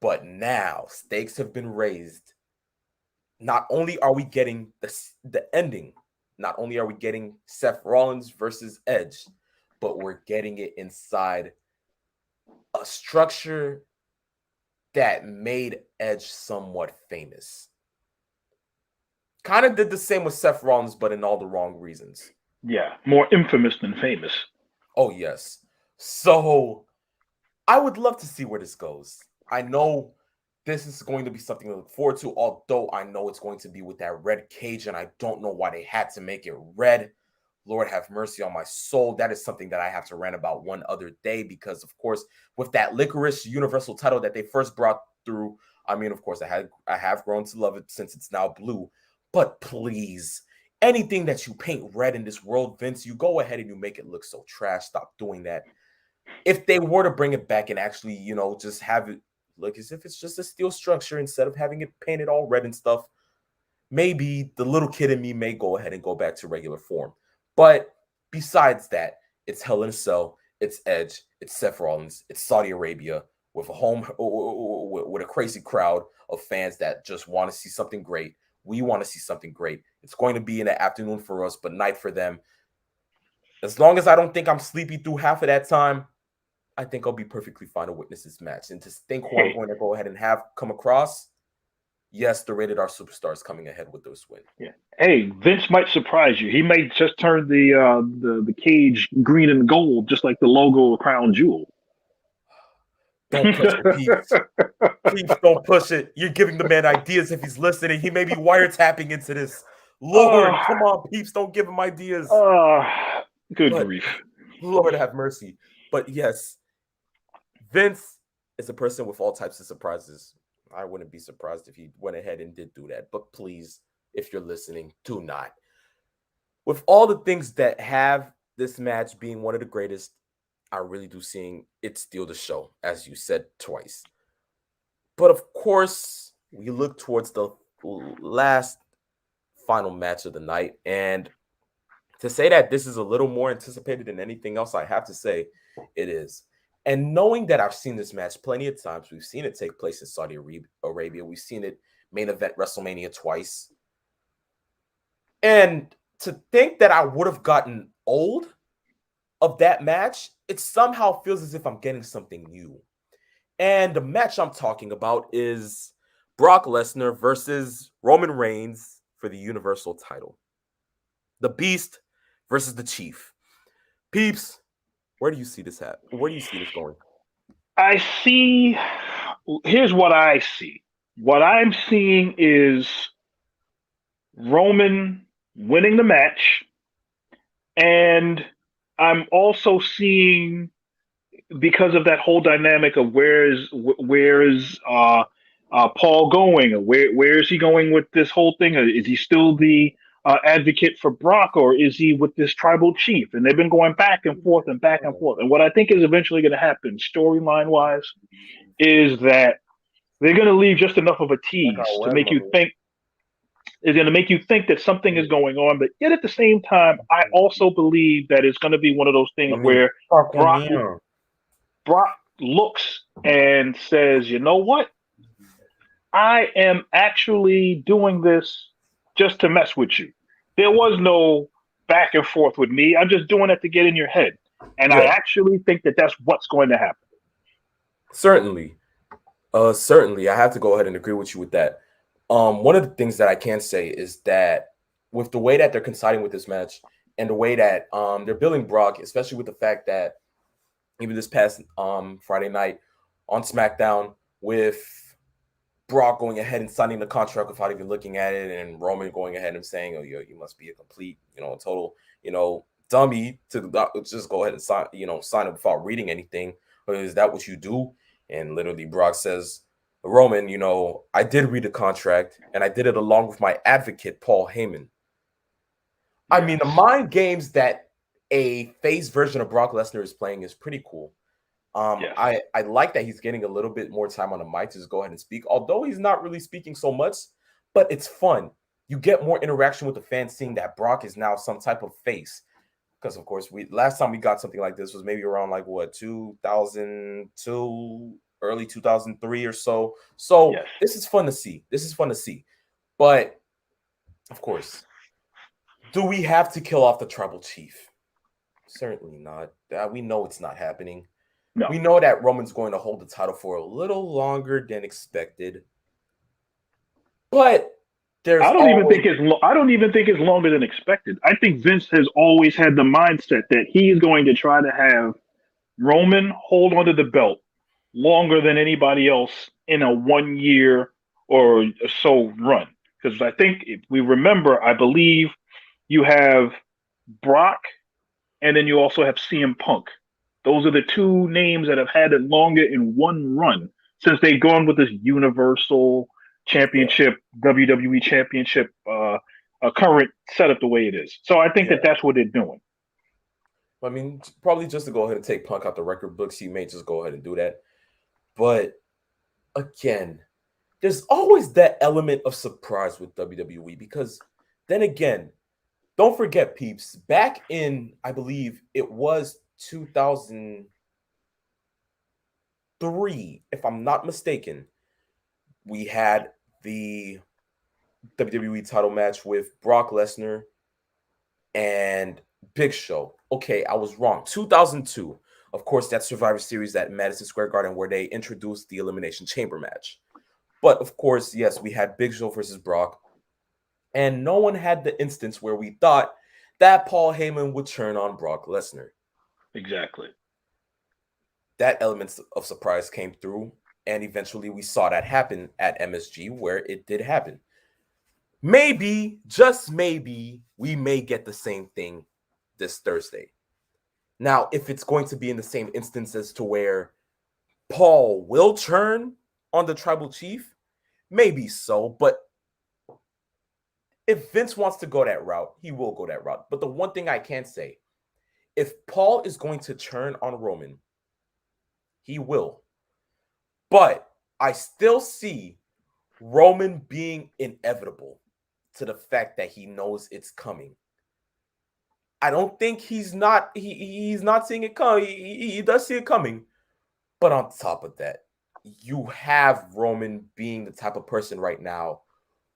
But now stakes have been raised. Not only are we getting the ending, not only are we getting Seth Rollins versus Edge, but we're getting it inside a structure that made Edge somewhat famous. Kind of did the same with Seth Rollins, but in all the wrong reasons. Yeah, more infamous than famous. Oh, yes. So I would love to see where this goes. I know this is going to be something to look forward to, although I know it's going to be with that red cage, and I don't know why they had to make it red. Lord have mercy on my soul. That is something that I have to rant about one other day because, of course, with that licorice universal title that they first brought through, I mean, of course, I have grown to love it since it's now blue. But please, anything that you paint red in this world, Vince, you go ahead and you make it look so trash. Stop doing that. If they were to bring it back and actually, just have it look as if it's just a steel structure instead of having it painted all red and stuff, maybe the little kid in me may go ahead and go back to regular form. But besides that, it's Hell in a Cell, it's Edge, it's Seth Rollins, it's Saudi Arabia with a with a crazy crowd of fans that just want to see something great. We want to see something great. It's going to be in the afternoon for us, but night for them. As long as I don't think I'm sleepy through half of that time, I think I'll be perfectly fine to witness this match. And to think who I'm Hey, going to go ahead and have come across, yes, the Rated R Superstar is coming ahead with this win. yeah. Hey, Vince might surprise you. He may just turn the cage green and gold, just like the logo of Crown Jewel. Don't push it, Peeps. Peeps, don't push it. You're giving the man ideas if he's listening. He may be wiretapping into this. Oh, Lord, come on, Peeps, don't give him ideas. oh, good But grief. Lord have mercy. But yes, Vince is a person with all types of surprises. I wouldn't be surprised if he went ahead and did do that. But please, if you're listening, do not. With all the things that have this match being one of the greatest, I really do seeing it steal the show, as you said twice. But of course, we look towards the last final match of the night. And to say that this is a little more anticipated than anything else, I have to say it is. And knowing that I've seen this match plenty of times, we've seen it take place in Saudi Arabia, we've seen it main event WrestleMania twice. And to think that I would have gotten old of that match, it somehow feels as if I'm getting something new. And the match I'm talking about is Brock Lesnar versus Roman Reigns for the Universal title. The Beast versus the Chief. Peeps, where do you see this at? Where do you see this going? I see. Here's what I see. What I'm seeing is Roman winning the match, and I'm also seeing, because of that whole dynamic of where is Paul going, or where is he going with this whole thing? Is he still the advocate for Brock, or is he with this tribal chief? And they've been going back and forth and back and forth. And what I think is eventually going to happen, storyline wise, is that they're going to leave just enough of a tease to make you think, is going to make you think that something is going on. But yet at the same time, I also believe that it's going to be one of those things where Brock Brock looks and says, "You know what? I am actually doing this just to mess with you. There was no back and forth with me. I'm just doing it to get in your head." And I Yeah, actually think that that's what's going to happen. certainly. Certainly. I have to go ahead and agree with you with that. One of the things that I can say is that with the way that they're coinciding with this match and the way that they're building Brock, especially with the fact that even this past Friday night on SmackDown with Brock going ahead and signing the contract without even looking at it, and Roman going ahead and saying, "Oh, you must be a complete, total, dummy to just go ahead and sign it without reading anything. Or is that what you do?" And literally, Brock says, "Roman, I did read the contract, and I did it along with my advocate, Paul Heyman." I mean, the Yes. mind games that a face version of Brock Lesnar is playing is pretty cool. Yes. I like that he's getting a little bit more time on the mic to just go ahead and speak, although he's not really speaking so much, but it's fun. You get more interaction with the fans seeing that Brock is now some type of face. Because of course, we last time we got something like this was maybe around like what 2002, early 2003 or so. So Yes. this is fun to see. This is fun to see. But of course, do we have to kill off the tribal chief? Certainly not. We know it's not happening. No. We know that Roman's going to hold the title for a little longer than expected. But there's always I don't even think it's longer than expected. I think Vince has always had the mindset that he is going to try to have Roman hold onto the belt longer than anybody else in a 1 year or so run. Because I think if we remember, I believe you have Brock and then you also have CM Punk. Those are the two names that have had it longer in one run since they've gone with this Universal yeah, Championship, WWE Championship, current setup the way it is. So I think that yeah. that's what they're doing. I mean, probably just to go ahead and take Punk out the record books, he may just go ahead and do that. But again, there's always that element of surprise with WWE because then again, don't forget, peeps, back in, I believe it was 2003, if I'm not mistaken, we had the WWE title match with Brock Lesnar and Big Show. Okay, I was wrong. 2002. Of course, that Survivor Series at Madison Square Garden where they introduced the Elimination Chamber match. But of course, yes, we had Big Show versus Brock. And no one had the instance where we thought that Paul Heyman would turn on Brock Lesnar. Exactly. That element of surprise came through. And eventually we saw that happen at MSG where it did happen. Maybe, just maybe, we may get the same thing this Thursday. Now, if it's going to be in the same instance as to where Paul will turn on the tribal chief, maybe so. But if Vince wants to go that route, he will go that route. But the one thing I can say, if Paul is going to turn on Roman, he will. But I still see Roman being inevitable to the fact that he knows it's coming. I don't think he's not seeing it come. He does see it coming. But on top of that, you have Roman being the type of person right now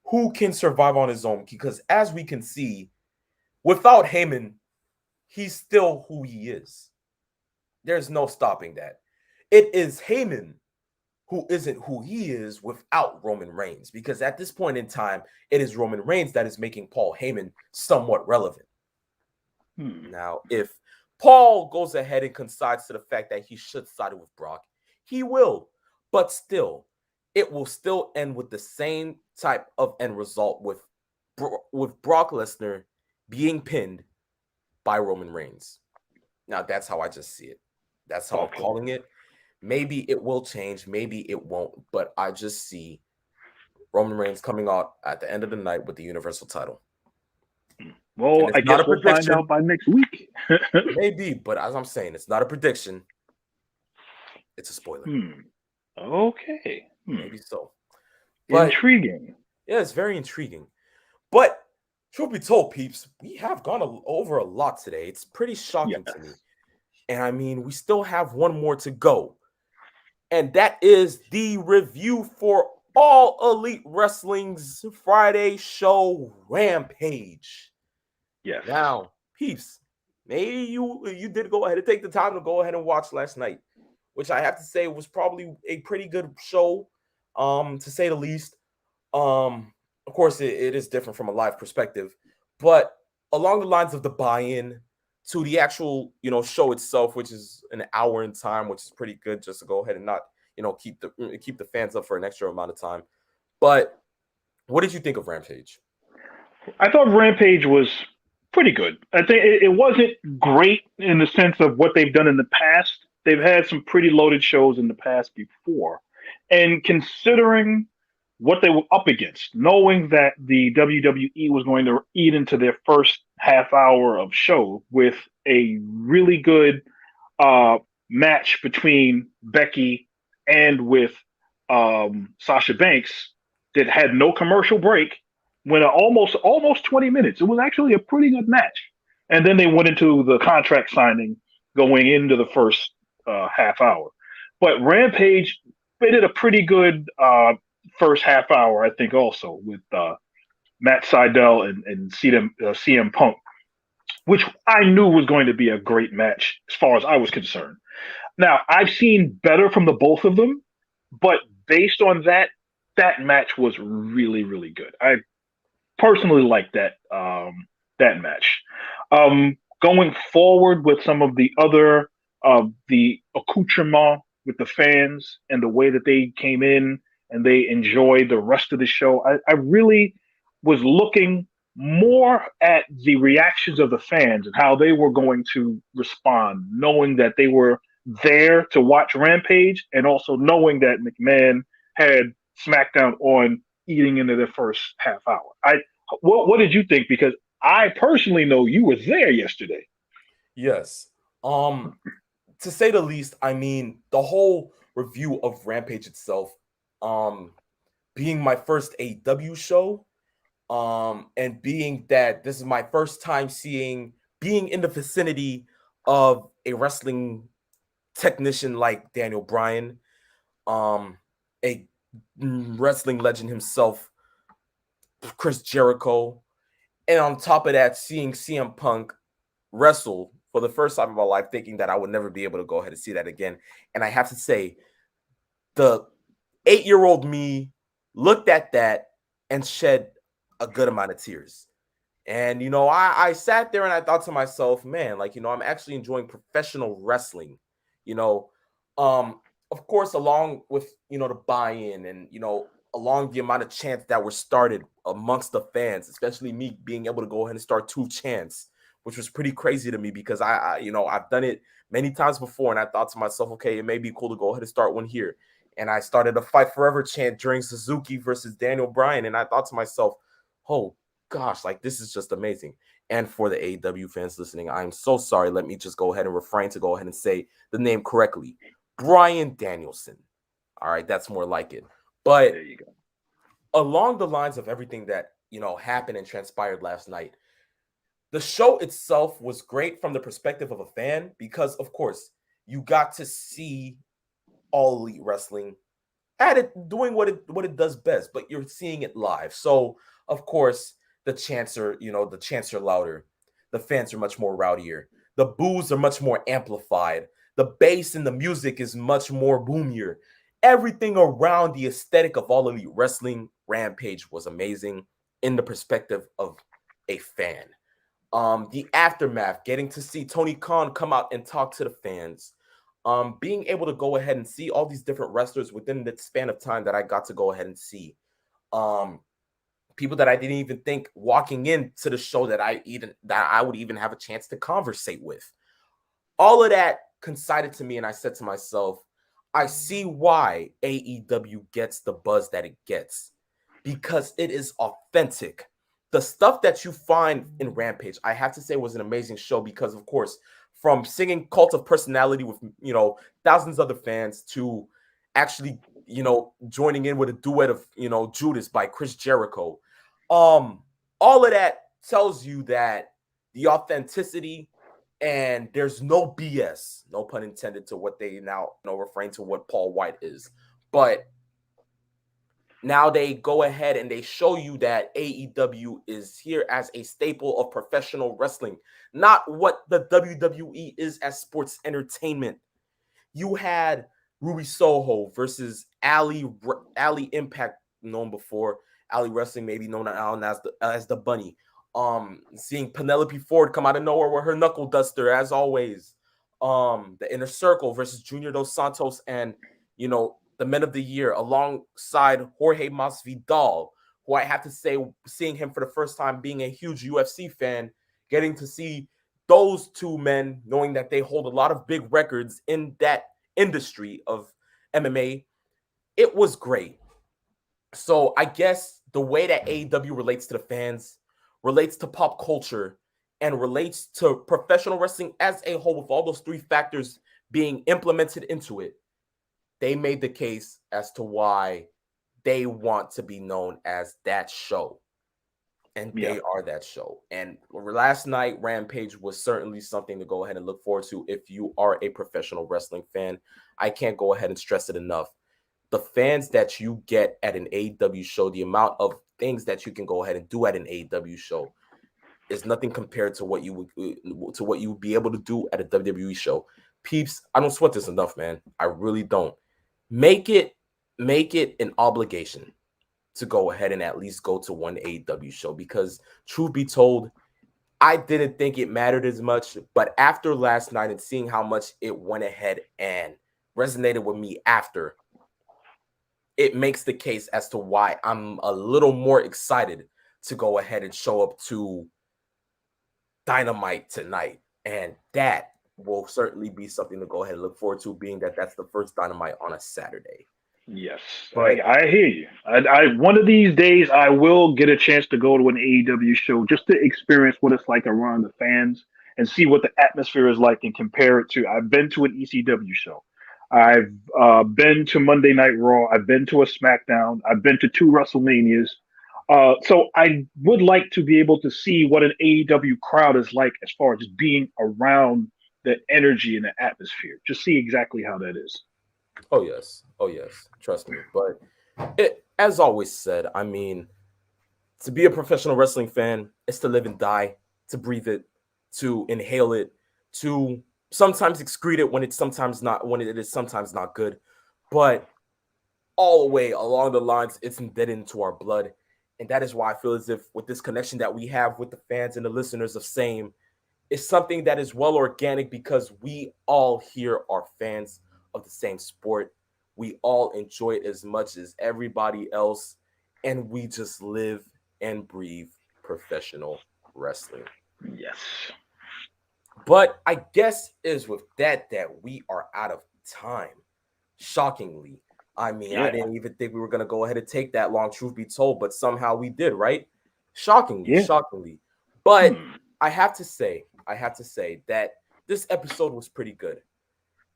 who can survive on his own. Because as we can see, without Heyman, he's still who he is. There's no stopping that. It is Heyman who isn't who he is without Roman Reigns. Because at this point in time, it is Roman Reigns that is making Paul Heyman somewhat relevant. Now, if Paul goes ahead and concedes to the fact that he should side with Brock, he will. But still, it will still end with the same type of end result with Brock Lesnar being pinned by Roman Reigns. Now, that's how I just see it. That's how I'm Okay. calling it. Maybe it will change, maybe it won't, but I just see Roman Reigns coming out at the end of the night with the Universal title. And Well, it's I not guess a we'll find prediction. out by next week. Maybe, but as I'm saying, it's not a prediction. It's a spoiler. Okay. Maybe so. But Intriguing. yeah, it's very intriguing. But truth be told, peeps, we have gone over a lot today. It's pretty shocking Yes. to me. And I mean, we still have one more to go. And that is the review for All Elite Wrestling's Friday show Rampage. Yes. Now, peeps, maybe you did go ahead and take the time to go ahead and watch last night, which I have to say was probably a pretty good show, to say the least. Of course, it is different from a live perspective, but along the lines of the buy-in to the actual, show itself, which is an hour in time, which is pretty good, just to go ahead and not, keep the fans up for an extra amount of time. But what did you think of Rampage? I thought Rampage was pretty good. I think it wasn't great in the sense of what they've done in the past. They've had some pretty loaded shows in the past before. And considering what they were up against, knowing that the WWE was going to eat into their first half hour of show with a really good match between Becky and with Sasha Banks that had no commercial break, went almost 20 minutes. It was actually a pretty good match. And then they went into the contract signing going into the first half hour. But Rampage they did a pretty good first half hour, I think, also with Matt Sydal and CM Punk, which I knew was going to be a great match as far as I was concerned. Now, I've seen better from the both of them, but based on that, that match was really, really good. I personally like that match. Going forward with some of the other the accoutrement with the fans and the way that they came in and they enjoyed the rest of the show, I really was looking more at the reactions of the fans and how they were going to respond, knowing that they were there to watch Rampage and also knowing that McMahon had SmackDown on eating into the first half hour. What did you think? Because I personally know you were there yesterday. Yes. Um, to say the least, I mean, the whole review of Rampage itself, um, being my first AEW show, and being that this is my first time being in the vicinity of a wrestling technician like Daniel Bryan, a wrestling legend himself, Chris Jericho, and on top of that, seeing CM Punk wrestle for the first time in my life, thinking that I would never be able to go ahead and see that again. And I have to say, the 8-year-old me looked at that and shed a good amount of tears. And, I sat there and I thought to myself, man, like, I'm actually enjoying professional wrestling, you know, of course, along with, the buy-in and, along the amount of chants that were started amongst the fans, especially me being able to go ahead and start 2 chants, which was pretty crazy to me because I've done it many times before. And I thought to myself, okay, it may be cool to go ahead and start one here. And I started a Fight Forever chant during Suzuki versus Daniel Bryan. And I thought to myself, oh, gosh, like this is just amazing. And for the AEW fans listening, I'm so sorry. Let me just go ahead and refrain to go ahead and say the name correctly. Bryan Danielson. All right, that's more like it. There But you go. along the lines of everything that, happened and transpired last night, the show itself was great from the perspective of a fan because, of course, you got to see all elite wrestling at it doing what it does best, but you're seeing it live. So of course the chants are louder, the fans are much more rowdier, the boos are much more amplified, the bass and the music is much more boomier. Everything around the aesthetic of all elite wrestling Rampage was amazing in the perspective of a fan. The aftermath, getting to see Tony Khan come out and talk to the fans, being able to go ahead and see all these different wrestlers within the span of time that I got to go ahead and see. Um, People that I didn't even think walking into the show that I would even have a chance to conversate with. All of that coincided to me, and I said to myself, I see why AEW gets the buzz that it gets because it is authentic. The stuff that you find in Rampage, I have to say, was an amazing show because, of course, from singing Cult of Personality with, thousands of other fans to actually, joining in with a duet of, Judas by Chris Jericho. Um, all of that tells you that the authenticity and there's no BS, no pun intended, to what they now referring to what Paul White is. But now they go ahead and they show you that AEW is here as a staple of professional wrestling, not what the WWE is as sports entertainment. You had Ruby Soho versus Ali Impact, known before Ali Wrestling, maybe known now as the Bunny. Seeing Penelope Ford come out of nowhere with her knuckle duster, as always. The Inner Circle versus Junior Dos Santos and the Men of the Year, alongside Jorge Masvidal, who I have to say, seeing him for the first time, being a huge UFC fan, getting to see those two men, knowing that they hold a lot of big records in that industry of MMA, it was great. So I guess the way that AEW relates to the fans, relates to pop culture, and relates to professional wrestling as a whole, with all those three factors being implemented into it, they made the case as to why they want to be known as that show. And Yeah. they are that show. And last night, Rampage was certainly something to go ahead and look forward to if you are a professional wrestling fan. I can't go ahead and stress it enough. the fans that you get at an AEW show, the amount of things that you can go ahead and do at an AEW show is nothing compared to what you would be able to do at a WWE show. Peeps, I don't sweat this enough, man. I really don't. Make it an obligation to go ahead and at least go to one AEW show, because truth be told, I didn't think it mattered as much, but after last night and seeing how much it went ahead and resonated with me after, it makes the case as to why I'm a little more excited to go ahead and show up to Dynamite tonight. And that will certainly be something to go ahead and look forward to, being that that's the first Dynamite on a Saturday. Yes, But I hear you. I one of these days I will get a chance to go to an AEW show just to experience what it's like around the fans and see what the atmosphere is like and compare it to. I've been to an ECW show. I've been to Monday Night Raw. I've been to a SmackDown. I've been to two WrestleManias. So I would like to be able to see what an AEW crowd is like as far as just being around the energy and the atmosphere. Just see exactly how that is. oh yes, trust me. But as always said, I mean, to be a professional wrestling fan is to live and die, to breathe it, to inhale it, to sometimes excrete it when it is sometimes not good. But all the way along the lines, it's embedded into our blood. And that is why I feel as if with this connection that we have with the fans and the listeners of S.A.M.E, is something that is well organic, because we all here are fans of the same sport. We all enjoy it as much as everybody else. And we just live and breathe professional wrestling. Yes. But I guess it is with that we are out of time. Shockingly. I mean, I didn't even think we were going to go ahead and take that long, truth be told, but somehow we did, right? Shockingly. But I have to say that this episode was pretty good.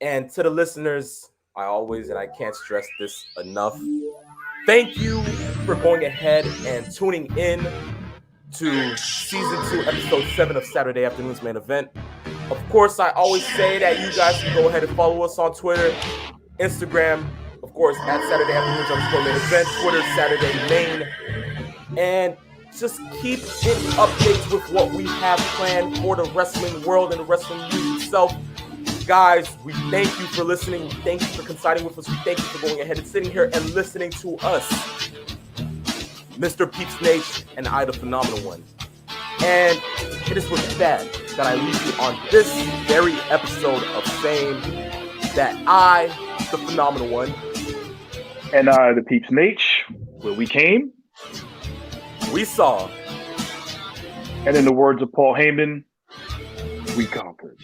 And to the listeners, I can't stress this enough, thank you for going ahead and tuning in to season 2, episode 7 of Saturday Afternoon's Main Event. Of course, I always say that you guys can go ahead and follow us on Twitter, Instagram, of course, at Saturday Afternoons _Main Event, Twitter, Saturday Main, and just keep in updates with what we have planned for the wrestling world and the wrestling news itself. Guys, we thank you for listening. We thank you for coinciding with us. We thank you for going ahead and sitting here and listening to us, Mr. Peeps Nate and I, the Phenomenal One. And it is with that I leave you on this very episode of S.A.M.E, that I, the Phenomenal One, and I, the Peeps Nate, where we came, we saw, and in the words of Paul Heyman, we conquered.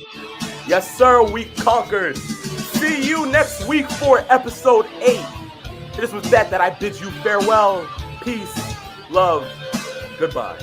Yes, sir, we conquered. See you next week for episode 8. It is with that I bid you farewell, peace, love, goodbye.